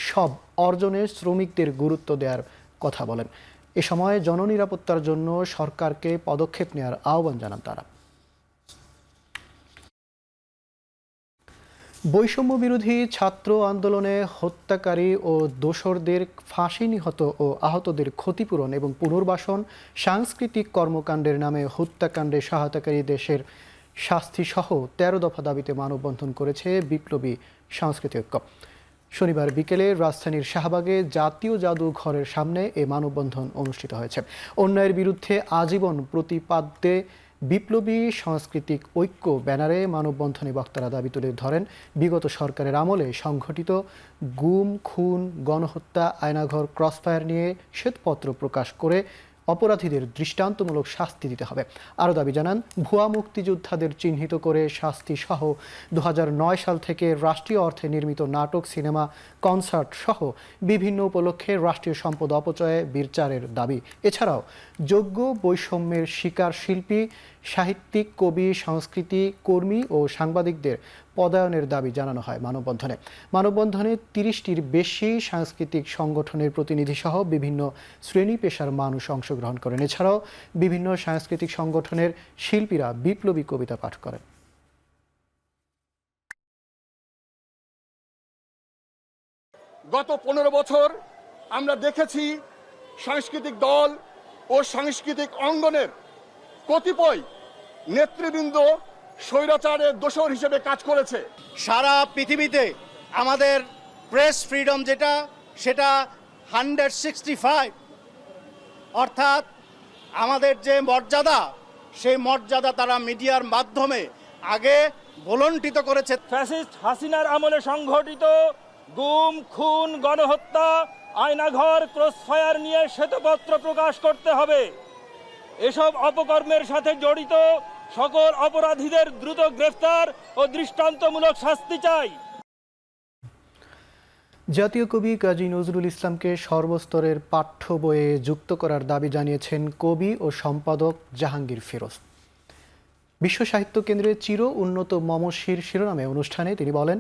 Speaker 1: সব অর্জনে শ্রমিকদের গুরুত্ব দেওয়ার কথা বলেন। এ সময় জননিরাপত্তার জন্য সরকারকে পদক্ষেপ নেওয়ার আহ্বান জানান তারা। বৈষম্য বিরোধী ছাত্র আন্দোলনে হত্যাকারী ও দোসরদের ফাঁসি, নিহত ও আহতদের ক্ষতিপূরণ এবং পুনর্বাসন, সাংস্কৃতিক কর্মকাণ্ডের নামে হত্যাকাণ্ডে সহায়তাকারী দেশের শাস্তি সহ 13 দফা দাবিতে মানববন্ধন করেছে বিপ্লবী সংস্কৃতি ঐক্য। শনিবার বিকেলে রাজধানীর শাহবাগে জাতীয় জাদুঘরের সামনে এ মানববন্ধন অনুষ্ঠিত হয়েছে। অন্যায়ের বিরুদ্ধে আজীবন প্রতিপাদ্যে বিপ্লবী সাংস্কৃতিক ঐক্য ব্যানারে মানববন্ধনে বক্তারা দাবি তুলে ধরেন বিগত সরকারের আমলে সংঘটিত গুম, খুন, গণহত্যা, আয়নাঘর, ক্রসফায়ার নিয়ে শ্বেতপত্র প্রকাশ করে অপরাধীদের দৃষ্টান্তমূলক শাস্তি দিতে হবে। আরও দাবি জানান ভুয়া মুক্তিযোদ্ধাদের চিহ্নিত করে শাস্তি সহ 2009 সাল থেকে রাষ্ট্রীয় অর্থে নির্মিত নাটক, সিনেমা, কনসার্ট সহ বিভিন্ন উপলক্ষে রাষ্ট্রীয় সম্পদ অপচয়ে বিচারের দাবি। এছাড়াও যোগ্য বৈষম্যের শিকার শিল্পী, সাহিত্যিক, কবি, সংস্কৃতি কর্মী ও সাংবাদিকদের পদায়নের দাবি জানানো হয় মানববন্ধনে। মানববন্ধনে 30টির বেশি সাংস্কৃতিক সংগঠনের প্রতিনিধি সহ বিভিন্ন শ্রেণী পেশার মানুষ অংশগ্রহণ করেন। এছাড়াও বিভিন্ন সাংস্কৃতিক সংগঠনের শিল্পীরা বিপ্লবী কবিতা পাঠ করেন।
Speaker 18: গত 15 বছর আমরা দেখেছি সাংস্কৃতিক দল ও সাংস্কৃতিক অঙ্গনের কতিপয় নেতৃবৃন্দ স্বৈরাচারের দোসর হিসেবে কাজ করেছে।
Speaker 19: সারা পৃথিবীতে আমাদের প্রেস ফ্রিডম যেটা, সেটা 165, অর্থাৎ আমাদের যে মর্যাদা, সেই মর্যাদা তারা মিডিয়ার মাধ্যমে আগে ভুলণ্ঠিত করেছে।
Speaker 17: ফ্যাসিস্ট হাসিনার আমলে সংঘটিত গুম, খুন, গণহত্যা, আয়নাঘর, ক্রসফায়ার নিয়ে শ্বেতপত্র প্রকাশ করতে হবে। এসব অপকর্মের সাথে জড়িত সকল অপরাধীদের দ্রুত গ্রেফতার ও দৃষ্টান্তমূলক শাস্তি চাই।
Speaker 1: জাতীয় কবি কাজী নজরুল ইসলামকে সর্বস্তরের পাঠ্য বইয়ে যুক্ত করার দাবি জানিয়েছেন কবি ও সম্পাদক জাহাঙ্গীর ফিরোজ। বিশ্ব সাহিত্য কেন্দ্রের চির উন্নত মমশির শিরোনামে অনুষ্ঠানে তিনি বলেন,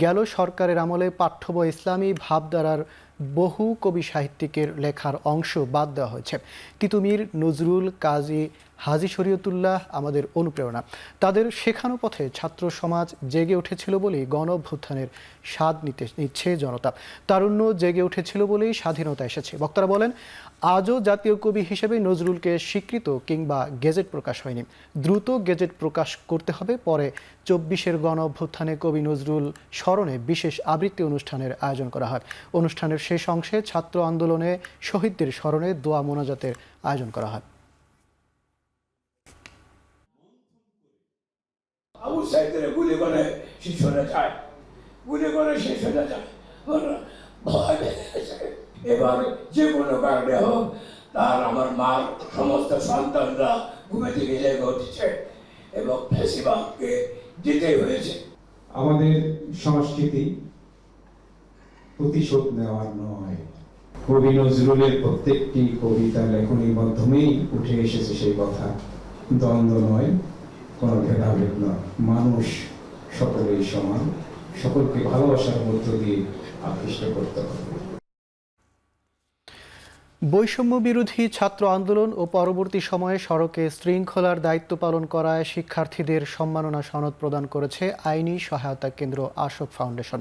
Speaker 1: গেল সরকারের আমলে পাঠ্য বই ইসলামী ভাবধারার বহু কবি সাহিত্যিকের লেখার অংশ বাদ দেওয়া হয়েছে। তিতুমির, নজরুল, কাজী হাজী শরীয়তুল্লাহ আমাদের অনুপ্রেরণা। তাদের শেখানো পথে ছাত্র সমাজ জেগে উঠেছিল বলেই গণ অভ্যুত্থানের স্বাদ নিচ্ছে জনতা। তারুণ্য জেগে উঠেছিল বলেই স্বাধীনতা এসেছে। বক্তারা বলেন, আজও জাতীয় কবি হিসেবে নজরুলকে স্বীকৃত কিংবা গেজেট প্রকাশ হয়নি। দ্রুত গেজেট প্রকাশ করতে হবে। পরে 24-এর গণ অভ্যুত্থানে কবি নজরুল স্মরণে বিশেষ আবৃত্তি অনুষ্ঠানের আয়োজন করা হয়। অনুষ্ঠানের শেষ অংশে ছাত্র আন্দোলনে শহীদদের স্মরণে দোয়া মোনাজাতের আয়োজন করা হয়।
Speaker 20: আবু সাইদের গুলি করে শেষ হয়ে যায়, গুলি করে শেষ হয়ে যায়। এবার যে কোনো কারণে হোক, তার আমার মার সমস্ত সন্তানরা ঘুমে থেকে জেগে উঠেছে এবং ফ্যাসিবাদকে জিতেই হয়েছে।
Speaker 21: আমাদের সংস্কৃতি প্রতিশোধ নেওয়ার নয়। কবি নজরুলের প্রত্যেকটি কবিতা লেখনীর মাধ্যমেই উঠে এসেছে সেই কথা। দ্বন্দ্ব নয়, কোনো ভেদাভেদ নয়, মানুষ সকলেই সমান, সকলকে ভালোবাসার মধ্য দিয়ে আকৃষ্ট করতে হবে।
Speaker 1: বৈষম্য বিরোধী ছাত্র আন্দোলন ও পরবর্তী সময়ে সড়কে শৃঙ্খলার দায়িত্ব পালন করায় শিক্ষার্থীদের সম্মাননা সনদ প্রদান করেছে আইনি সহায়তা কেন্দ্র আশোক ফাউন্ডেশন।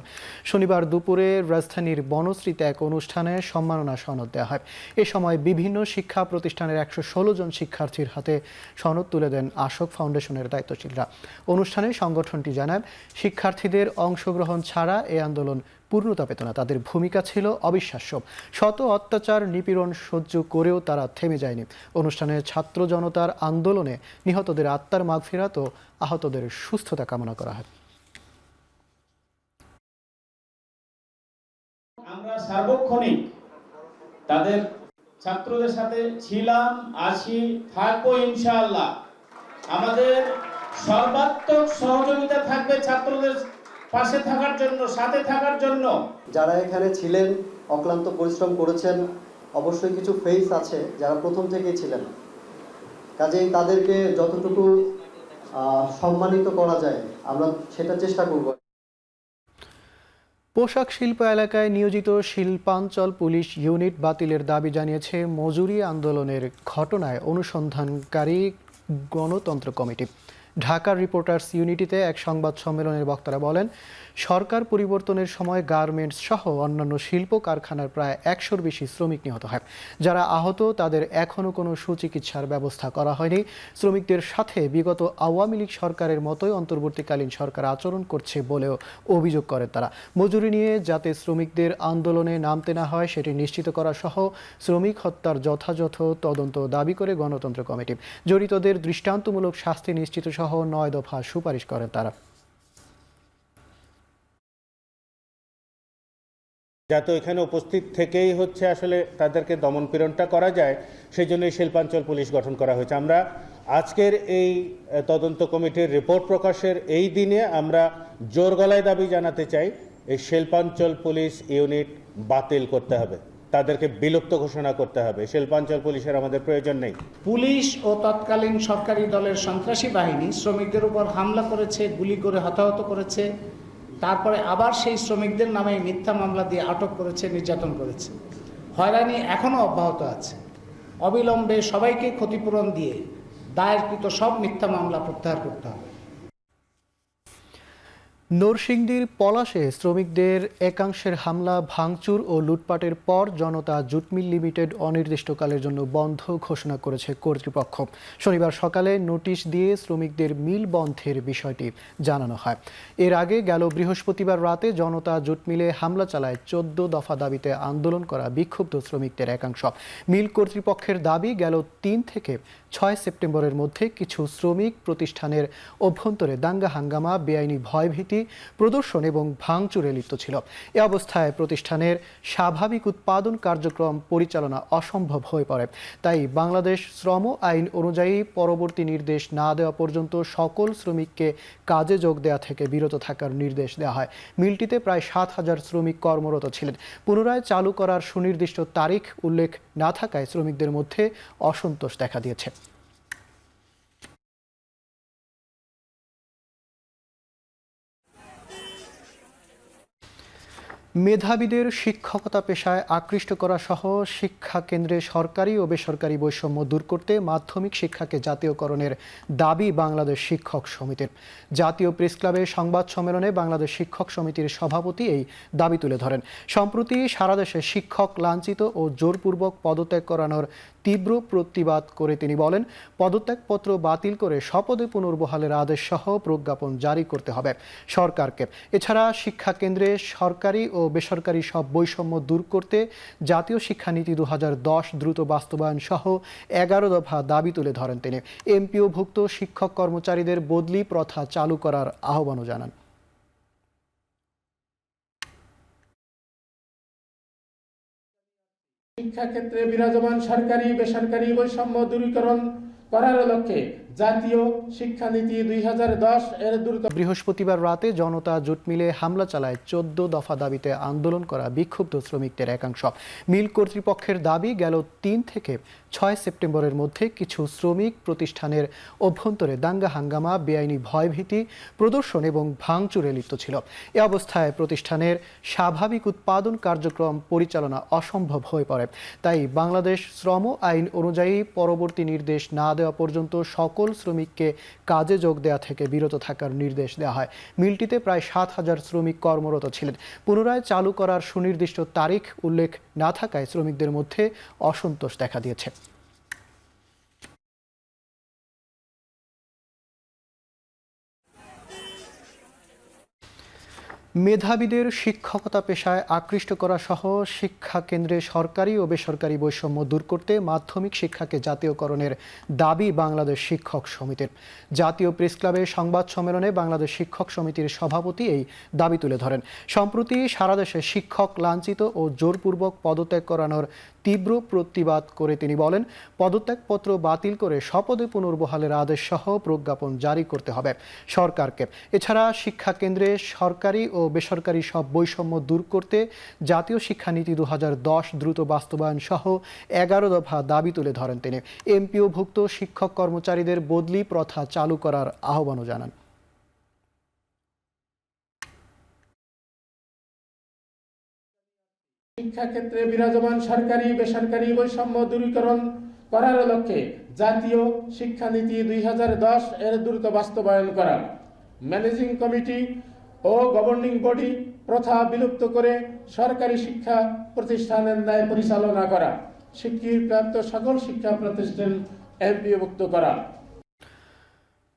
Speaker 1: শনিবার দুপুরে রাজধানীর বনশ্রীতে এক অনুষ্ঠানে সম্মাননা সনদ দেওয়া হয়। এ সময় বিভিন্ন শিক্ষা প্রতিষ্ঠানের 116 জন শিক্ষার্থীর হাতে সনদ তুলে দেন আশোক ফাউন্ডেশনের দায়িত্বশীলরা। অনুষ্ঠানে সংগঠনটি জানায়, শিক্ষার্থীদের অংশগ্রহণ ছাড়া এই আন্দোলন পূর্ণতা পেত না। তাদের ভূমিকা ছিল অবিশ্বাস্য। শত অত্যাচার নিপীড়ন সহ্য করেও তারা থেমে যায়নি। অনুষ্ঠানে ছাত্র জনতার আন্দোলনে নিহতদের আত্মার মাগফিরাত ও আহতদের সুস্থতা কামনা করা হয়।
Speaker 22: আমরা সার্বক্ষণিক তাদের ছাত্রদের সাথে ছিলাম, আছি, থাকবো ইনশাআল্লাহ। আমাদের সর্বাত্মক সহযোগিতা থাকবে ছাত্রদের পাশে থাকার জন্য, সাথে থাকার জন্য।
Speaker 23: যারা এখানে ছিলেন, অক্লান্ত পরিশ্রম করেছেন, অবশ্যই কিছু ফেস আছে যারা প্রথম থেকেই ছিলেন। কাজেই তাদেরকে যতটুকু সম্মানিত করা যায় আমরা সেটা চেষ্টা করব।
Speaker 1: পোশাক শিল্প এলাকায় নিয়োজিত শিল্পাঞ্চল পুলিশ ইউনিট বাতিলের দাবি জানিয়েছে মজুরি আন্দোলনের ঘটনায় অনুসন্ধানকারী গণতন্ত্র কমিটি। ঢাকার রিপোর্টার্স ইউনিটিতে এক সংবাদ সম্মেলনের বক্তারা বলেন, সরকার পরিবর্তনের সময় গার্মেন্টস সহ অন্যান্য শিল্প কারখানার প্রায় 100-র বেশি শ্রমিক নিহত হয়। যারা আহত তাদের এখনও কোনো সুচিকিৎসার ব্যবস্থা করা হয়নি। শ্রমিকদের সাথে বিগত আওয়ামী লীগ সরকারের মতোই অন্তর্বর্তীকালীন সরকার আচরণ করছে বলেও অভিযোগ করেন তারা। মজুরি নিয়ে যাতে শ্রমিকদের আন্দোলনে নামতে না হয় সেটি নিশ্চিত করা সহ শ্রমিক হত্যার যথাযথ তদন্ত দাবি করে গণতন্ত্র কমিটি। জড়িতদের দৃষ্টান্তমূলক শাস্তি নিশ্চিত সহ 9 দফা সুপারিশ করেন তারা।
Speaker 24: যাতে এখানে উপস্থিত থেকেই হচ্ছে আসলে তাদেরকে দমন পীড়নটা করা যায়, সেই জন্য শিল্পাঞ্চল পুলিশ গঠন করা হয়েছে। আমরা আজকের এই তদন্ত কমিটির রিপোর্ট প্রকাশের এই দিনে আমরা জোর গলায় দাবি জানাতে চাই, এই শিল্পাঞ্চল পুলিশ ইউনিট বাতিল করতে হবে, তাদেরকে বিলুপ্ত ঘোষণা করতে হবে। শিল্পাঞ্চল পুলিশের আমাদের প্রয়োজন নেই।
Speaker 22: পুলিশ ও তৎকালীন সরকারি দলের সন্ত্রাসী বাহিনী শ্রমিকদের উপর হামলা করেছে, গুলি করে হতাহত করেছে, তারপরে আবার সেই শ্রমিকদের নামে মিথ্যা মামলা দিয়ে আটক করেছে, নির্যাতন করেছে। হয়রানি এখনও অব্যাহত আছে। অবিলম্বে সবাইকে ক্ষতিপূরণ দিয়ে দায়েরকৃত সব মিথ্যা মামলা প্রত্যাহার করতে হবে।
Speaker 1: নরসিংদীর পলাশে শ্রমিকদের একাংশের হামলা, ভাঙচুর ও লুটপাটের পর জনতা জুট মিল লিমিটেড অনির্দিষ্টকালের জন্য বন্ধ ঘোষণা করেছে কর্তৃপক্ষ। শনিবার সকালে নোটিশ দিয়ে শ্রমিকদের মিল বন্ধের বিষয়টি জানানো হয়। এর আগে গেল বৃহস্পতিবার রাতে জনতা জুট মিলে হামলা চালায় 14 দফা দাবিতে আন্দোলন করা বিক্ষুব্ধ শ্রমিকদের একাংশ। মিল কর্তৃপক্ষের দাবি, গেল 3 থেকে 6 সেপ্টেম্বরের মধ্যে কিছু শ্রমিক প্রতিষ্ঠানের অভ্যন্তরে দাঙ্গা হাঙ্গামা, বেআইনি ভয়ভীতি প্রদর্শন এবং ভাঙচুরে লিপ্ত ছিল। এ অবস্থায় প্রতিষ্ঠানের স্বাভাবিক উৎপাদন কার্যক্রম পরিচালনা অসম্ভব হয়ে পড়ে। তাই বাংলাদেশ শ্রম আইন অনুযায়ী পরবর্তী নির্দেশ না দেওয়া পর্যন্ত সকল শ্রমিককে কাজে যোগ দেওয়া থেকে বিরত থাকার নির্দেশ দেওয়া হয়। মিলটিতে প্রায় 7,000 শ্রমিক কর্মরত ছিলেন। পুনরায় চালু করার সুনির্দিষ্ট তারিখ উল্লেখ না থাকায় শ্রমিকদের মধ্যে অসন্তোষ দেখা দিয়েছে। মেধাবীদের শিক্ষকতা পেশায় আকৃষ্ট করা সহ শিক্ষা কেন্দ্রে সরকারি ও বেসরকারি বৈষম্য দূর করতে মাধ্যমিক শিক্ষাকে জাতীয়করণের দাবি বাংলাদেশ শিক্ষক সমিতির। জাতীয় প্রেস ক্লাবে সংবাদ সম্মেলনে বাংলাদেশ শিক্ষক সমিতির সভাপতি এই দাবি তুলে ধরেন। সম্প্রতি সারা দেশে শিক্ষক লাঞ্ছিত ও জোরপূর্বক পদত্যাগ করানোর তীব্র প্রতিবাদ করে তিনি বলেন, পদত্যাগপত্র বাতিল করে স্বপদে পুনর্বহালের আদেশ সহ প্রজ্ঞাপন জারি করতে হবে সরকারকে। এছাড়া শিক্ষা কেন্দ্রে সরকারি ও বেসরকারি সব বৈষম্য দূর করতে জাতীয় শিক্ষানীতি 2010 দ্রুত বাস্তবায়ন সহ 11 দফা দাবি তুলে ধরেন তিনি। এমপিওভুক্ত শিক্ষক কর্মচারীদের বদলি প্রথা চালু করার আহ্বানও জানান।
Speaker 22: শিক্ষাক্ষেত্রে বিরাজমান সরকারি বেসরকারি বৈষম্য দূরীকরণ করার লক্ষ্যে জাতীয় শিক্ষানীতি 2010 এর দ্রুত।
Speaker 1: বৃহস্পতিবার রাতে জনতা জোট মিলে হামলা চালায় 14 দফা দাবিতে আন্দোলন করা বিক্ষুব্ধ শ্রমিকদের একাংশ। মিল কর্তৃপক্ষের দাবি, গেল 3 থেকে 6 সেপ্টেম্বরের মধ্যে কিছু শ্রমিক প্রতিষ্ঠানের অভ্যন্তরে দাঙ্গা হাঙ্গামা, বেআইনি ভয়ভীতি প্রদর্শন এবং ভাঙচুরে লিপ্ত ছিল। এ অবস্থায় প্রতিষ্ঠানের স্বাভাবিক উৎপাদন কার্যক্রম পরিচালনা অসম্ভব হয়ে পড়ে। তাই বাংলাদেশ শ্রম আইন অনুযায়ী পরবর্তী নির্দেশ না দেওয়া পর্যন্ত সকল শ্রমিককে কাজে যোগ দেওয়া থেকে বিরত থাকার নির্দেশ দেওয়া হয়। মিলটিতে প্রায় 7,000 শ্রমিক কর্মরত ছিলেন। পুনরায় চালু করার সুনির্দিষ্ট তারিখ উল্লেখ না থাকায় শ্রমিকদের মধ্যে অসন্তোষ দেখা দিয়েছে। মেধাবীদের শিক্ষকতা পেশায় আকৃষ্ট করা সহ শিক্ষা কেন্দ্রে সরকারি ও বেসরকারি বৈষম্য দূর করতে মাধ্যমিক শিক্ষাকে জাতীয়করণের দাবি বাংলাদেশ শিক্ষক সমিতির। জাতীয় প্রেস ক্লাবে সংবাদ সম্মেলনে বাংলাদেশ শিক্ষক সমিতির সভাপতি এই দাবি তুলে ধরেন। সম্প্রতি সারা দেশে শিক্ষক লাঞ্ছিত ও জোরপূর্বক পদত্যাগ করানোর তীব্র প্রতিবাদ করে তিনি বলেন, পদত্যাগপত্র বাতিল করে স্বপদে পুনর্বহালের আদেশ সহ প্রজ্ঞাপন জারি করতে হবে সরকারকে। এছাড়া শিক্ষা কেন্দ্রে সরকারি ও বেসরকারি সব বৈষম্য দূর করতে জাতীয় শিক্ষানীতি 2010 দ্রুত বাস্তবায়ন সহ 11 দফা দাবি তুলে ধরেন তিনি। এমপিওভুক্ত শিক্ষক কর্মচারীদের বদলি প্রথা চালু করার আহ্বানও জানান।
Speaker 22: শিক্ষাক্ষেত্রে বিরাজমান সরকারি বেসরকারি বৈষম্য দূরীকরণ করার লক্ষ্যে জাতীয় শিক্ষানীতি 2010 এর দ্রুত বাস্তবায়ন করা, ম্যানেজিং কমিটি ও গভর্নিং বডি প্রথা বিলুপ্ত করে সরকারি শিক্ষা প্রতিষ্ঠানের ন্যায় পরিচালনা করা, স্বীকৃতিপ্রাপ্ত সকল শিক্ষা প্রতিষ্ঠান এমপিওভুক্ত করা।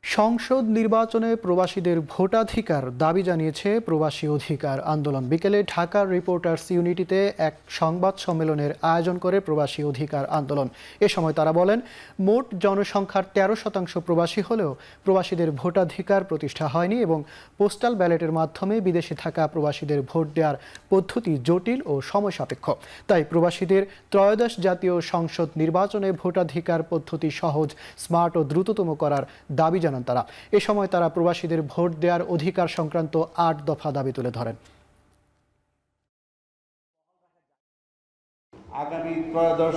Speaker 1: সংসদ নির্বাচনে প্রবাসীদের ভোটাধিকার দাবি জানিয়েছে প্রবাসী অধিকার আন্দোলন। বিকেলে ঢাকার রিপোর্টার্স ইউনিটিতে এক সংবাদ সম্মেলনের আয়োজন করে প্রবাসী অধিকার আন্দোলন। এ সময় তারা বলেন, মোট জনসংখ্যার 13% প্রবাসী হলেও প্রবাসীদের ভোটাধিকার প্রতিষ্ঠা হয়নি এবং পোস্টাল ব্যালটের মাধ্যমে বিদেশে থাকা প্রবাসীদের ভোট দেওয়ার পদ্ধতি জটিল ও সময়সাপেক্ষ। তাই প্রবাসীদের ত্রয়োদশ জাতীয় সংসদ নির্বাচনে ভোটাধিকার পদ্ধতি সহজ, স্মার্ট ও দ্রুততম করার দাবি জানান তারা। এ সময় তারা প্রবাসীদের ভোট দেওয়ার অধিকার সংক্রান্ত 8 দফা দাবি তুলে ধরেন।
Speaker 2: আগামী ত্রয়োদশ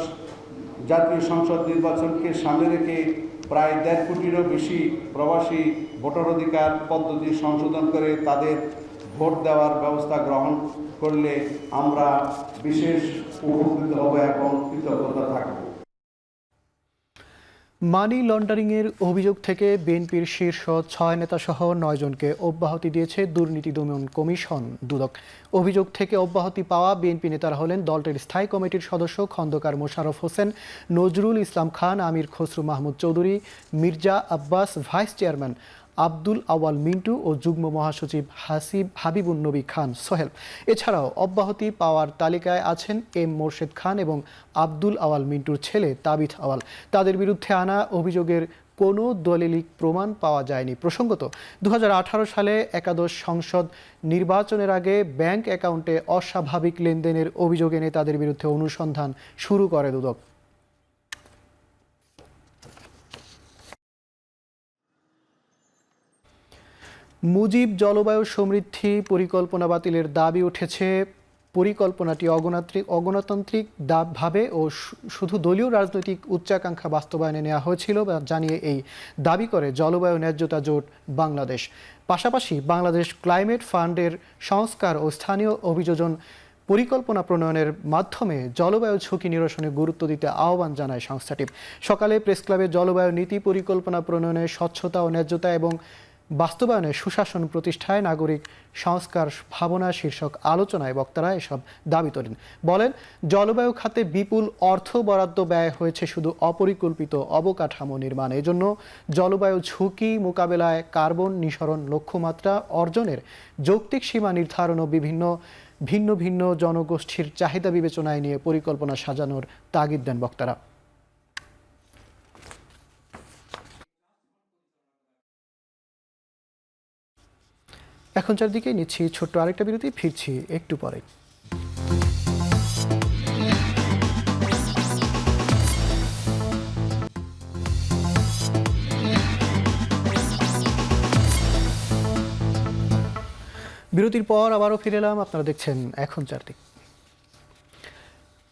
Speaker 2: জাতীয় সংসদ নির্বাচনকে সামনে রেখে প্রায় 1.5 কোটিরও বেশি প্রবাসী ভোটার অধিকার পদ্ধতি সংশোধন করে তাদের ভোট দেওয়ার ব্যবস্থা গ্রহণ করলে আমরা বিশেষ উপকৃত হব এবং কৃতজ্ঞতা থাকব।
Speaker 1: মানি লন্ডারিংয়ের অভিযোগ থেকে বিএনপির শীর্ষ 6 নেতাসহ 9 জনকে অব্যাহতি দিয়েছে দুর্নীতি দমন কমিশন দুদক। অভিযোগ থেকে অব্যাহতি পাওয়া বিএনপি নেতারা হলেন দলটির স্থায়ী কমিটির সদস্য খন্দকার মোশাররফ হোসেন, নজরুল ইসলাম খান, আমির খসরু মাহমুদ চৌধুরী, মির্জা আব্বাস, ভাইস চেয়ারম্যান আব্দুল আওয়াল মিন্টু ও যুগ্ম মহাসচিব হাবিবুন নবী খান সোহেল। এছাড়াও অব্যাহতি পাওয়ার তালিকায় আছেন এম মোর্শেদ খান এবং আব্দুল আওয়াল মিন্টুর ছেলে তাবিথ আওয়াল। তাদের বিরুদ্ধে আনা অভিযোগের কোনো দলিলিক প্রমাণ পাওয়া যায়নি। প্রসঙ্গত, 2018 সালে একাদশ সংসদ নির্বাচনের আগে ব্যাংক অ্যাকাউন্টে অস্বাভাবিক লেনদেনের অভিযোগ এনে তাদের বিরুদ্ধে অনুসন্ধান শুরু করে দুদক। মুজিব জলবায়ু সমৃদ্ধি পরিকল্পনা বাতিলের দাবি উঠেছে পরিকল্পনাটি অগণতান্ত্রিক ভাবে ও শুধু দলীয় রাজনৈতিক উচ্চাকাঙ্ক্ষা বাস্তবায়নে নেওয়া হয়েছিল জানিয়ে এই দাবি করে জলবায়ু ন্যায্যতা জোট বাংলাদেশ। পাশাপাশি বাংলাদেশ ক্লাইমেট ফান্ডের সংস্কার ও স্থানীয় অভিযোজন পরিকল্পনা প্রণয়নের মাধ্যমে জলবায়ু ঝুঁকি নিরসনে গুরুত্ব দিতে আহ্বান জানায় সংস্থাটি। সকালে প্রেসক্লাবে জলবায়ু নীতি পরিকল্পনা প্রণয়নে স্বচ্ছতা ও ন্যায্যতা এবং বাস্তবায়নে সুশাসন প্রতিষ্ঠায় নাগরিক সংস্কার ভাবনা শীর্ষক আলোচনায় বক্তারা এসব দাবি তোলেন। বলেন, জলবায়ু খাতে বিপুল অর্থ বরাদ্দ ব্যয় হয়েছে শুধু অপরিকল্পিত অবকাঠামো নির্মাণ। এজন্য জলবায়ু ঝুঁকি মোকাবেলায় কার্বন নিঃসরণ লক্ষ্যমাত্রা অর্জনের যৌক্তিক সীমা নির্ধারণ ও ভিন্ন ভিন্ন জনগোষ্ঠীর চাহিদা বিবেচনায় নিয়ে পরিকল্পনা সাজানোর তাগিদ দেন বক্তারা। এখন চারদিকে নিচ্ছি ছোট্ট আরেকটা বিরতি, ফিরছি একটু পরে। বিরতির পর আবারও ফিরে এলাম, আপনারা দেখছেন এখন চারদিক।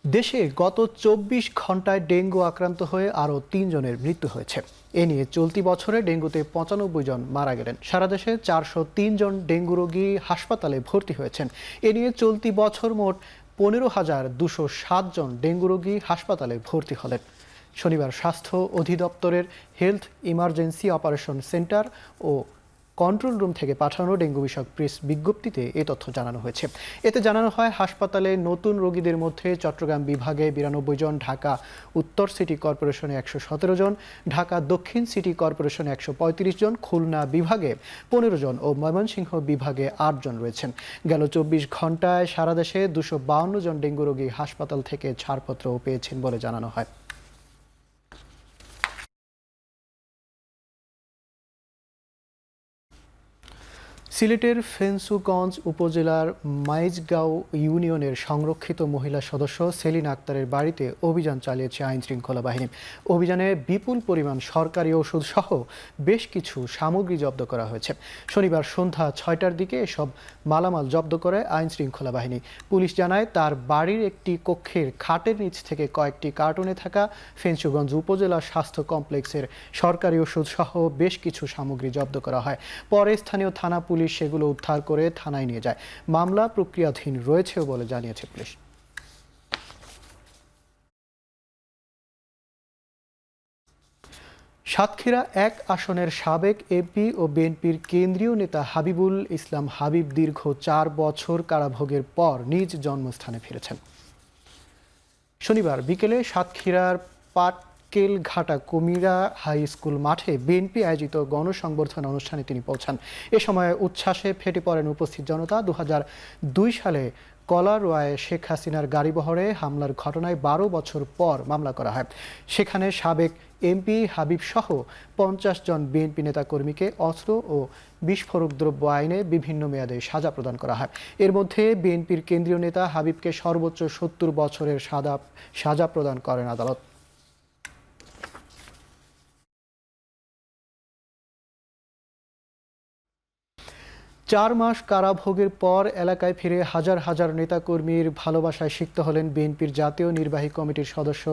Speaker 1: দেশে গত ২৪ ঘন্টায় ডেঙ্গু আক্রান্ত হয়ে আরও ৩ জনের মৃত্যু হয়েছে। এ নিয়ে চলতি বছরে ডেঙ্গুতে ৯৫ জন মারা গেলেন। সারা দেশে ৪০৩ জন ডেঙ্গু রোগী হাসপাতালে ভর্তি হয়েছেন। এ নিয়ে চলতি বছর মোট ১৫,২০৭ জন ডেঙ্গু রোগী হাসপাতালে ভর্তি হলেন। শনিবার স্বাস্থ্য অধিদপ্তরের হেলথ ইমার্জেন্সি অপারেশন সেন্টার ও কন্ট্রোল রুম থেকে পাঠানো ডেঙ্গু বিষয়ক প্রেস বিজ্ঞপ্তিতে এ তথ্য জানানো হয়েছে। এতে জানানো হয়, হাসপাতালে নতুন রোগীদের মধ্যে চট্টগ্রাম বিভাগে ৯২ জন, ঢাকা উত্তর সিটি কর্পোরেশনে ১১৭ জন, ঢাকা দক্ষিণ সিটি কর্পোরেশনে ১৩৫ জন, খুলনা বিভাগে ১৫ জন ও ময়মনসিংহ বিভাগে ৮ জন রয়েছেন। গেল ২৪ ঘন্টায় সারা দেশে ২৫২ জন ডেঙ্গু রোগী হাসপাতাল থেকে ছাড়পত্রও পেয়েছেন বলে জানানো হয়। সিলেটের ফেঞ্চুগঞ্জ উপজেলার মাইজগাঁও ইউনিয়নের সংরক্ষিত মহিলা সদস্য সেলিনা আক্তারের বাড়িতে অভিযান চালিয়েছে আইনশৃঙ্খলা বাহিনী। অভিযানে বিপুল পরিমাণ সরকারি ওষুধ সহ বেশ কিছু সামগ্রী জব্দ করা হয়েছে। শনিবার সন্ধ্যা ৬টার দিকে এসব মালামাল জব্দ করে আইনশৃঙ্খলা বাহিনী। পুলিশ জানায়, তার বাড়ির একটি কক্ষের খাটের নিচ থেকে কয়েকটি কার্টুনে থাকা ফেঞ্চুগঞ্জ উপজেলা স্বাস্থ্য কমপ্লেক্সের সরকারি ওষুধ সহ বেশ কিছু সামগ্রী জব্দ করা হয়। পরে স্থানীয় থানা পুলিশ সেগুলো উদ্ধার করে থানায় নিয়ে যায়। মামলা প্রক্রিয়াধীন রয়েছেও বলে জানিয়েছে পুলিশ। সাতক্ষীরা ১ আসনের সাবেক এমপি ও বিএনপির কেন্দ্রীয় নেতা হাবিবুল ইসলাম হাবিব দীর্ঘ ৪ বছর কারাভোগের পর নিজ জন্মস্থানে ফিরেছেন। শনিবার বিকেলে সাতক্ষীরার কেলঘাটা কুমিরা হাই স্কুল মাঠে বিএনপি আয়োজিত গণসংবর্ধনা অনুষ্ঠানে তিনি পৌঁছান। এ সময় উচ্ছ্বাসে ফেটে পড়েন উপস্থিত জনতা। ২০০২ সালে কলারোয়ায় শেখ হাসিনার গাড়িবহরে হামলার ঘটনায় ১২ বছর পর মামলা করা হয়। সেখানে সাবেক এমপি হাবিব সহ ৫০ জন বিএনপি নেতাকর্মীকে অস্ত্র ও বিস্ফোরক দ্রব্য আইনে বিভিন্ন মেয়াদে সাজা প্রদান করা হয়। এর মধ্যে বিএনপির কেন্দ্রীয় নেতা হাবিবকে সর্বোচ্চ ৭০ বছরের সাজা প্রদান করেন আদালত। চার মাস কারাভোগের পর এলাকায় ফিরে হাজার হাজার নেতাকর্মীর ভালোবাসায় সিক্ত হলেন বিএনপির জাতীয় নির্বাহী কমিটির সদস্য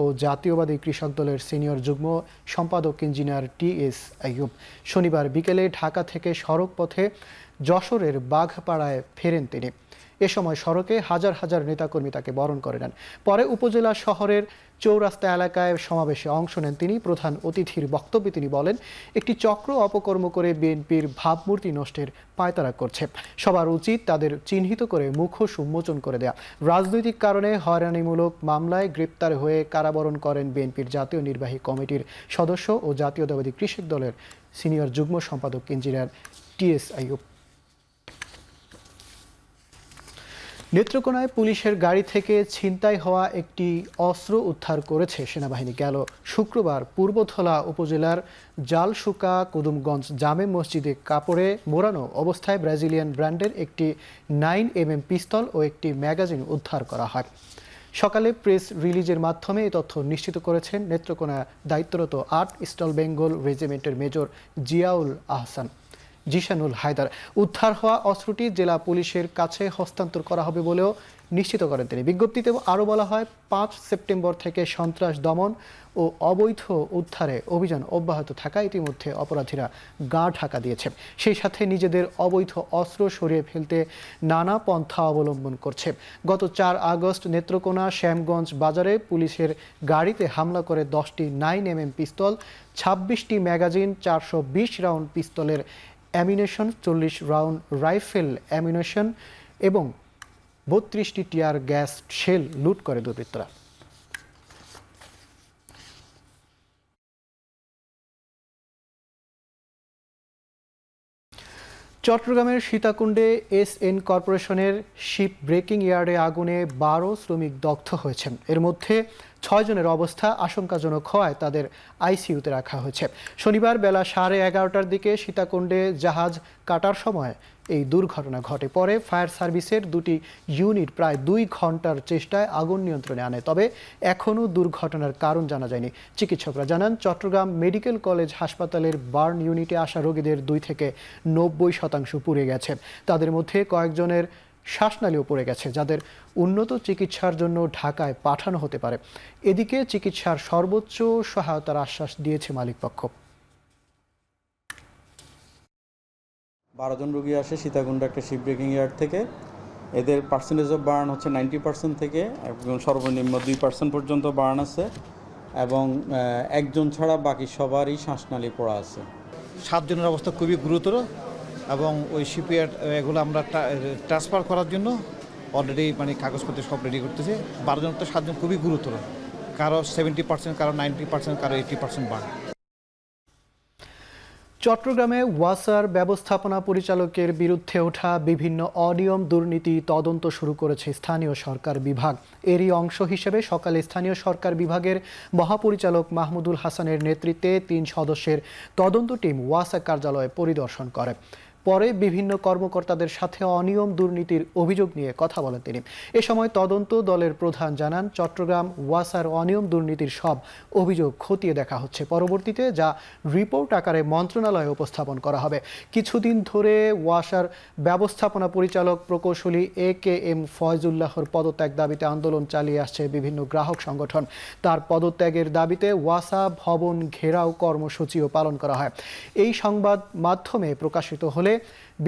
Speaker 1: ও জাতীয়বাদী কৃষক দলের সিনিয়র যুগ্ম সম্পাদক ইঞ্জিনিয়ার টি.এস. আইয়ুব। শনিবার বিকেলে ঢাকা থেকে সড়ক পথে যশোরের বাঘপাড়ায় ফেরেন তিনি। এ সময় সড়কে হাজার হাজার নেতাকর্মী তাকে বরণ করে নেন। পরে উপজেলা শহরের চৌরাস্তা এলাকায় সমাবেশে অংশ নেন তিনি। প্রধান অতিথির বক্তব্যে তিনি বলেন, একটি চক্র অপকর্ম করে বিএনপির ভাবমূর্তি নষ্টের পায়তারা করছে। সবার উচিত তাদের চিহ্নিত করে মুখোশ উন্মোচন করে দেয়া। রাজনৈতিক কারণে হয়রানিমূলক মামলায় গ্রেপ্তার হয়ে কারাবরণ করেন বিএনপির জাতীয় নির্বাহী কমিটির সদস্য ও জাতীয়তাবাদী কৃষক দলের সিনিয়র যুগ্ম সম্পাদক ইঞ্জিনিয়ার টি.এস. আইয়ুব। নেত্রকোনায় পুলিশের গাড়ি থেকে ছিনতাই হওয়া একটি অস্ত্র উদ্ধার করেছে সেনাবাহিনী। গেল শুক্রবার পূর্বধলা উপজেলার জালশুকা কুদুমগঞ্জ জামে মসজিদে কাপড়ে মোড়ানো অবস্থায় ব্রাজিলিয়ান ব্র্যান্ডের একটি 9mm পিস্তল ও একটি ম্যাগাজিন উদ্ধার করা হয়। সকালে প্রেস রিলিজের মাধ্যমে এই তথ্য নিশ্চিত করেছেন নেত্রকোনা দায়িত্বরত ৮ ইস্টার্ন বেঙ্গল রেজিমেন্টের মেজর জিয়াউল আহসান। জিশানুল হায়দার। উদ্ধার হওয়া অস্ত্রটি জেলা পুলিশের কাছে হস্তান্তর করা হবে বলেও নিশ্চিত করেন তিনি। বিজ্ঞপ্তিতে আরও বলা হয় 5 সেপ্টেম্বর থেকে সন্ত্রাস দমন ও অবৈধ উদ্ধারে অভিযান অব্যাহত থাকায় ইতিমধ্যে অপরাধীরা গা ঢাকা দিয়েছে। সেই সাথে নিজেদের অবৈধ অস্ত্র সরিয়ে ফেলতে নানা পন্থা অবলম্বন করছে। গত 4 আগস্ট নেত্রকোনা শ্যামগঞ্জ বাজারে পুলিশের গাড়িতে হামলা করে 10টি 9mm পিস্তল, 26টি ম্যাগাজিন, 420 রাউন্ড পিস্তলের অ্যামিনেশন, 40 রাউন্ড রাইফেল অ্যামিনেশন এবং 32টি টিয়ার গ্যাস শেল লুট করে দুর্বৃত্তরা। চট্টগ্রামের সীতাকুণ্ডে SN কর্পোরেশনের শিপ ব্রেকিং ইয়ার্ডে আগুনে 12 শ্রমিক দগ্ধ হয়েছেন। এর মধ্যে 6 জনের অবস্থা আশঙ্কাজনক হওয়ায় তাদের ICUতে রাখা হয়েছে। শনিবার বেলা 11:30টার দিকে সীতাকুণ্ডে জাহাজ কাটার সময় এই দুর্ঘটনা ঘটে। পরে ফায়ার সার্ভিসের 2টি ইউনিট প্রায় 2 ঘন্টার চেষ্টায় আগুন নিয়ন্ত্রণে আনে। তবে এখনও দুর্ঘটনার কারণ জানা যায়নি। চিকিৎসকরা জানান, চট্টগ্রাম মেডিকেল কলেজ হাসপাতালের বার্ন ইউনিটে আসা রোগীদের 2 থেকে 90% পুড়ে গেছে। তাদের মধ্যে কয়েকজনের শ্বাসনালীও পড়ে গেছে, যাদের উন্নত চিকিৎসার জন্য ঢাকায় পাঠানো হতে পারে। এদিকে চিকিৎসার সর্বোচ্চ সহায়তার আশ্বাস দিয়েছে মালিকপক্ষ।
Speaker 3: 12 জন রোগী আসে সীতাকুণ্ড একটা শিপ ব্রেকিং ইয়ার্ড থেকে। এদের পার্সেন্টেজ অফ বার্ন হচ্ছে 90% থেকে এবং সর্বনিম্ন 2% পর্যন্ত বার্ন আছে এবং একজন ছাড়া বাকি সবারই শ্বাসনালী পড়া আছে।
Speaker 4: 7 জনের অবস্থা খুবই গুরুতর এবং ওই শিপইয়ার্ড এগুলো আমরা ট্রান্সফার করার জন্য অলরেডি কাগজপত্র সব রেডি করতেছে। 12 জন তো 7 জন খুবই গুরুতর, কারো 70%, কারো 90%, কারো 80% বার্ন।
Speaker 1: চট্টগ্রামে ওয়াসার ব্যবস্থাপনা পরিচালকের বিরুদ্ধে ওঠা বিভিন্ন অনিয়ম দুর্নীতি তদন্ত শুরু করেছে স্থানীয় সরকার বিভাগ। এরই অংশ হিসেবে সকালে স্থানীয় সরকার বিভাগের মহাপরিচালক মাহমুদুল হাসানের নেতৃত্বে 3 সদস্যের তদন্ত টিম ওয়াসা কার্যালয়ে পরিদর্শন করে। পরে বিভিন্ন কর্মকর্তাদের সাথে অনিয়ম দুর্নীতির অভিযোগ নিয়ে কথা বলেন তিনি। এ সময় তদন্ত দলের প্রধান জানান, চট্টগ্রাম ওয়াসার অনিয়ম দুর্নীতির সব অভিযোগ খতিয়ে দেখা হচ্ছে। পরবর্তীতে যা রিপোর্ট আকারে মন্ত্রণালয়ে উপস্থাপন করা হবে। কিছুদিন ধরে ওয়াসার ব্যবস্থাপনা পরিচালক প্রকৌশলী AKM ফয়জুল্লাহর পদত্যাগ দাবিতে আন্দোলন চালিয়ে আসছে বিভিন্ন গ্রাহক সংগঠন। তার পদত্যাগের দাবিতে ওয়াসা ভবন ঘেরাও কর্মসূচিও পালন করা হয়। এই সংবাদ মাধ্যমে প্রকাশিত হলে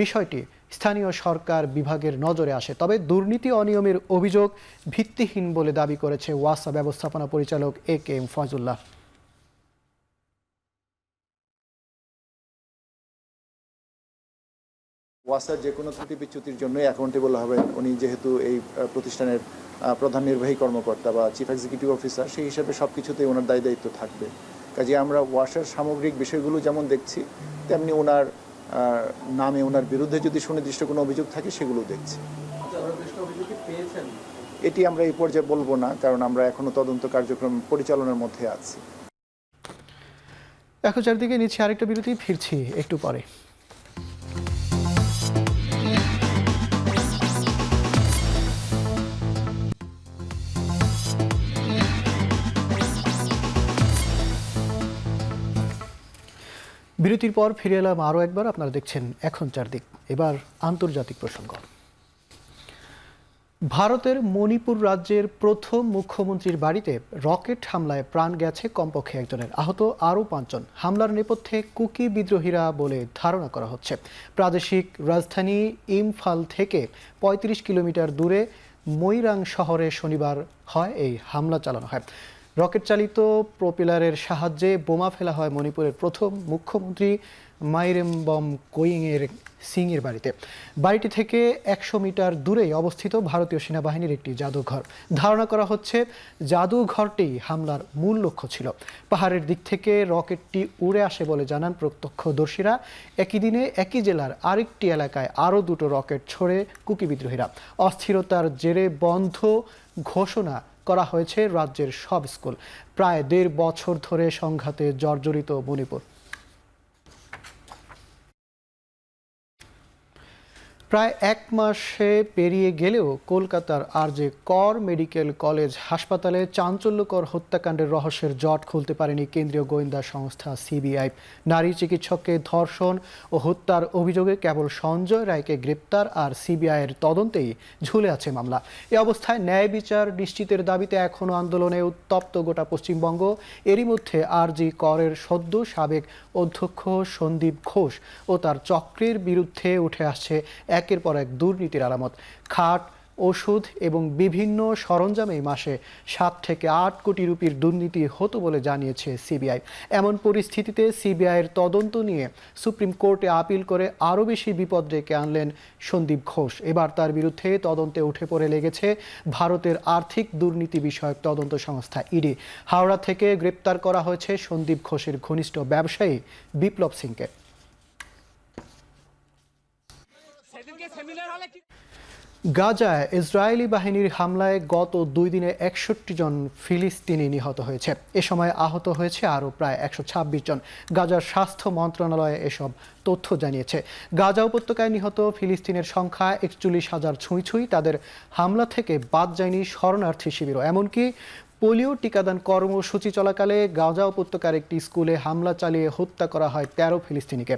Speaker 1: বিষয়টি স্থানীয় সরকার বিভাগের নজরে আসে। তবে দুর্নীতি অনিয়মের অভিযোগ ভিত্তিহীন বলে দাবি করেছে ওয়াসা ব্যবস্থাপনা পরিচালক AKM ফয়জুল্লাহ।
Speaker 5: ওয়াসার যে কোনো ত্রুটি বিচ্যুতির জন্য অ্যাকাউন্টেবল হবেন উনি, যেহেতু এই প্রতিষ্ঠানের প্রধান নির্বাহী কর্মকর্তা বা চিফ এক্সিকিউটিভ অফিসার, সেই হিসাবে সব কিছুতেই ওনার দায়িত্ব থাকবে। কাজে আমরা ওয়াসার সামগ্রিক বিষয়গুলো যেমন দেখছি, তেমনি ওনার নামে ওনার বিরুদ্ধে যদি সুনির্দিষ্ট কোনো অভিযোগ থাকে সেগুলো দেখছি। এটি আমরা এই পর্যায়ে বলবো না, কারণ আমরা এখনো তদন্ত কার্যক্রম পরিচালনার মধ্যে আছি।
Speaker 1: এখন চারদিকে নিচ্ছে আরেকটা বিরতি, ফিরছি একটু পরে। বিরতির পর ফিরে এলাম আরও একবার। আপনারা দেখছেন এখন চারদিক। এবার আন্তর্জাতিক প্রসঙ্গ। ভারতের মণিপুর রাজ্যের প্রথম মুখ্যমন্ত্রীর বাড়িতে রকেট হামলায় প্রাণ গেছে কমপক্ষে একজনের, আহত আরও 5 জন। হামলার নেপথ্যে কুকি বিদ্রোহীরা বলে ধারণা করা হচ্ছে। প্রাদেশিক রাজধানী ইম্ফল থেকে 35 কিলোমিটার দূরে মৈরাং শহরে শনিবার হয় এই হামলা চালানো হয়। রকেট চালিত প্রোপেলারের সাহায্যে বোমা ফেলা হয় মণিপুরের প্রথম মুখ্যমন্ত্রী মাইরেমবম সিংয়ের বাড়িতে। বাড়িটি থেকে 100 মিটার দূরেই অবস্থিত ভারতীয় সেনাবাহিনীর একটি জাদুঘর। ধারণা করা হচ্ছে জাদুঘরটি হামলার মূল লক্ষ্য ছিল। পাহাড়ের দিক থেকে রকেটটি উড়ে আসে বলে জানান প্রত্যক্ষদর্শীরা। একই দিনে একই জেলার আরেকটি এলাকায় আরও 2টো রকেট ছোড়ে কুকি বিদ্রোহীরা। অস্থিরতার জেরে বন্ধ ঘোষণা করা হয়েছে রাজ্যের সব স্কুল। প্রায় 1.5 বছর ধরে সংঘাতে জর্জরিত মণিপুর। প্রায় এক মাসে পেরিয়ে গেলেও কলকাতার আরজে কর মেডিকেল কলেজ হাসপাতালে চাঞ্চল্যকর হত্যাকাণ্ডের রহস্যের জট খুলতে পারেনি কেন্দ্রীয় গোয়েন্দা সংস্থা সিবিআই। নারী চিকিৎসককে ধর্ষণ ও হত্যার অভিযোগে কেবল সঞ্জয় রায়কে গ্রেপ্তার আর সিবিআইয়ের তদন্তেই ঝুলে আছে মামলা। এ অবস্থায় ন্যায় বিচার নিশ্চিতের দাবিতে এখনও আন্দোলনে উত্তপ্ত গোটা পশ্চিমবঙ্গ। এরই মধ্যে আরজি করের সদ্য সাবেক অধ্যক্ষ সন্দীপ ঘোষ ও তার চক্রের বিরুদ্ধে উঠে আসছে একের পর এক দুর্নীতির আলামত। খাট, ওষুধ এবং বিভিন্ন সরঞ্জামে মাসে 7 থেকে 8 কোটি রুপির দুর্নীতি হতো বলে জানিয়েছে সিবিআই। এমন পরিস্থিতিতে সিবিআইয়ের তদন্ত নিয়ে সুপ্রিম কোর্টে আপিল করে আরও বেশি বিপদ ডেকে আনলেন সন্দীপ ঘোষ। এবার তার বিরুদ্ধে তদন্তে উঠে পড়ে লেগেছে ভারতের আর্থিক দুর্নীতি বিষয়ক তদন্ত সংস্থা ইডি। হাওড়া থেকে গ্রেপ্তার করা হয়েছে সন্দীপ ঘোষের ঘনিষ্ঠ ব্যবসায়ী বিপ্লব সিংকে। গাজায় ইসরায়েলি বাহিনীর হামলায় গত 2 দিনে 61 জন ফিলিস্তিনি নিহত হয়েছে। এ সময় আহত হয়েছে আরও প্রায় 126 জন। গাজার স্বাস্থ্য মন্ত্রণালয় এসব তথ্য জানিয়েছে। গাজা উপত্যকায় নিহত ফিলিস্তিনের সংখ্যা 41,000 ছুঁই। তাদের হামলা থেকে বাদ যায়নি শরণার্থী শিবিরও। এমনকি পোলিও টিকাদান কর্মসূচি চলাকালে গাজা উপত্যকার একটি স্কুলে হামলা চালিয়ে হত্যা করা হয় 13 ফিলিস্তিনিকে।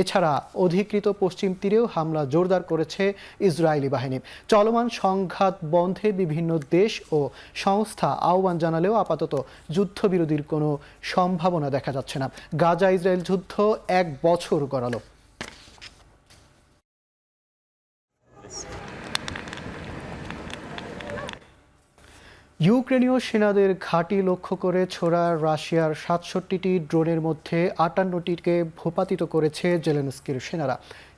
Speaker 1: এছাড়া অধিকৃত পশ্চিম তীরেও হামলা জোরদার করেছে ইসরায়েলি বাহিনী। চলমান সংঘাত বন্ধে বিভিন্ন দেশ ও সংস্থা আহ্বান জানালেও আপাতত যুদ্ধবিরতির কোনো সম্ভাবনা দেখা যাচ্ছে না। গাজা ইসরায়েল যুদ্ধ 1 বছর গড়ালো। ইউক্রেনীয় সেনাদের ঘাঁটি লক্ষ্য করে ছোড়া রাশিয়ার 67টি ড্রোনের মধ্যে 58টিকে ভূপাতিত করেছে জেলেনস্কির সেনারা।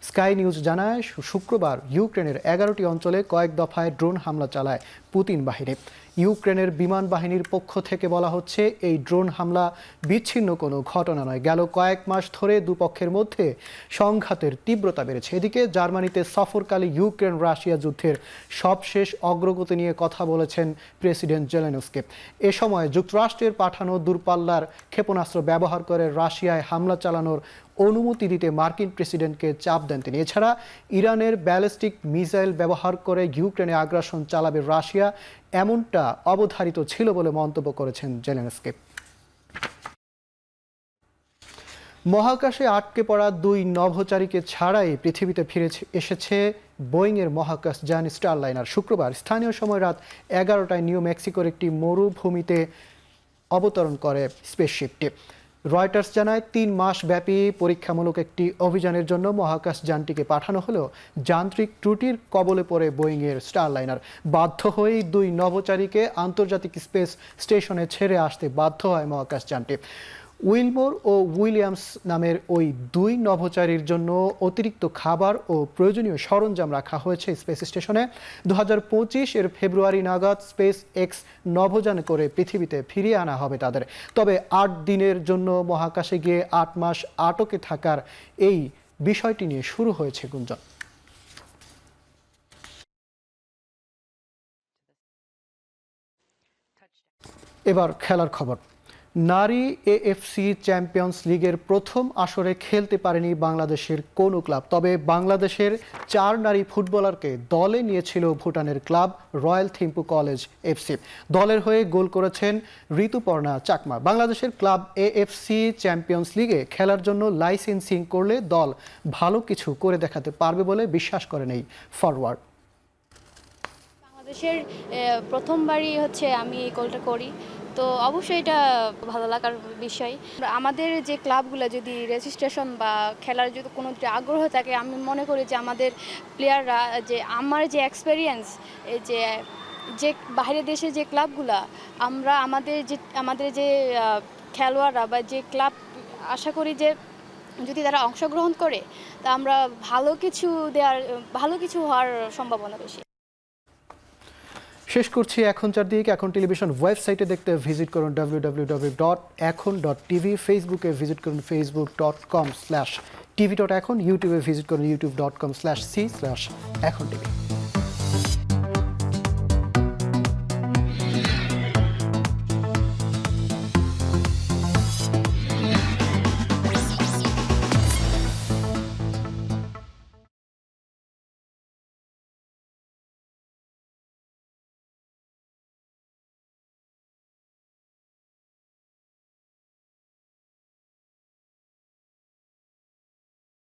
Speaker 1: স্কাই নিউজ জানায়, শুক্রবার ইউক্রেনের 11টি অঞ্চলে কয়েক দফায় ড্রোন হামলা চালায় পুতিন বাহিনী। ইউক্রেনের বিমান বাহিনীর পক্ষ থেকে বলা হচ্ছে, এই ড্রোন হামলা বিচ্ছিন্ন কোনো ঘটনা নয়। গেল কয়েক মাস ধরে দুপক্ষের মধ্যে সংঘাতের তীব্রতা বেড়েছে। এদিকে জার্মানিতে সফরকালে ইউক্রেন রাশিয়া যুদ্ধের সবশেষ অগ্রগতি নিয়ে কথা বলেছেন প্রেসিডেন্ট জেলেনস্কি। এ সময় যুক্তরাষ্ট্রের পাঠানো দূরপাল্লার ক্ষেপণাস্ত্র ব্যবহার করে রাশিয়ায় হামলা চালানোর অনুমতি দিতে মার্কিন প্রেসিডেন্টকে চাপ দেন তিনি। এছাড়া ইরানের ব্যালিস্টিক মিসাইল ব্যবহার করে ইউক্রেনে আগ্রাসন চালাবে রাশিয়া, এমনটা অবধারিত ছিল বলে মন্তব্য করেছেন জেলেনস্কি। মহাকাশে আটকে পড়া 2 নভোচারীকে ছাড়াই পৃথিবীতে ফিরে এসেছে বোয়িংয়ের মহাকাশযান স্টারলাইনার। শুক্রবার স্থানীয় সময় রাত 11টায় নিউ মেক্সিকোর একটি মরুভূমিতে অবতরণ করে স্পেসশিপটি। রয়টার্স জানায়, 3 মাস ব্যাপী পরীক্ষামূলক একটি অভিযানের জন্য মহাকাশযানটিকে পাঠানো হলেও যান্ত্রিক ত্রুটির কবলে পড়ে বোয়িংয়ের স্টারলাইনার। বাধ্য হয়েই 2 নভোচারীকে আন্তর্জাতিক স্পেস স্টেশনে ছেড়ে আসতে বাধ্য হয় মহাকাশযানটি। উইলমোর ও উইলিয়ামস নামের ওই 2 নভোচারীর জন্য অতিরিক্ত খাবার ও প্রয়োজনীয় সরঞ্জাম রাখা হয়েছে স্পেস স্টেশনে। 2025 এর ফেব্রুয়ারি নাগাদ স্পেস এক্স নভোযান করে পৃথিবীতে ফিরিয়ে আনা হবে তাদের। তবে 8 দিনের জন্য মহাকাশে গিয়ে 8 মাস আটকে থাকার এই বিষয়টি নিয়ে শুরু হয়েছে গুঞ্জন। এবার খেলার খবর। নারী এএফসি চ্যাম্পিয়ন্স লিগের প্রথম আসরে খেলতে পারেনি বাংলাদেশের কোনো ক্লাব। তবে বাংলাদেশের 4 নারী ফুটবলারকে দলে নিয়েছিল ভুটানের club royal Thimphu college FC. দলের হয়ে গোল করেছেন ঋতুপর্ণা চাকমা। বাংলাদেশের ক্লাব এএফসি চ্যাম্পিয়ন্স লিগে খেলার জন্য লাইসেন্সিং করলে দল ভালো কিছু করে দেখাতে পারবে বলে বিশ্বাস করেন এই ফরওয়ার্ড।
Speaker 6: বাংলাদেশের প্রথমবারই আমি এই গোলটা করি, তো অবশ্যই এটা ভালো লাগার বিষয়। আমাদের যে ক্লাবগুলো যদি রেজিস্ট্রেশন বা খেলার যদি কোনো আগ্রহ থাকে, আমি মনে করি যে আমাদের প্লেয়াররা, যে আমার যে এক্সপেরিয়েন্স, যে বাইরের দেশে যে ক্লাবগুলো, আমাদের যে খেলোয়াড়রা বা যে ক্লাব, আশা করি যে যদি তারা অংশগ্রহণ করে তা আমরা ভালো কিছু হওয়ার সম্ভাবনা বেশি।
Speaker 1: শেষ করছি এখন চারদিক। এখন টেলিভিশন ওয়েবসাইটে দেখতে ভিজিট করুন www.ekhon.tv, ফেসবুকে ভিজিট করুন facebook.com/tv.ekhon, ইউটিউবে ভিজিট করুন youtube.com/c/ekhon tv।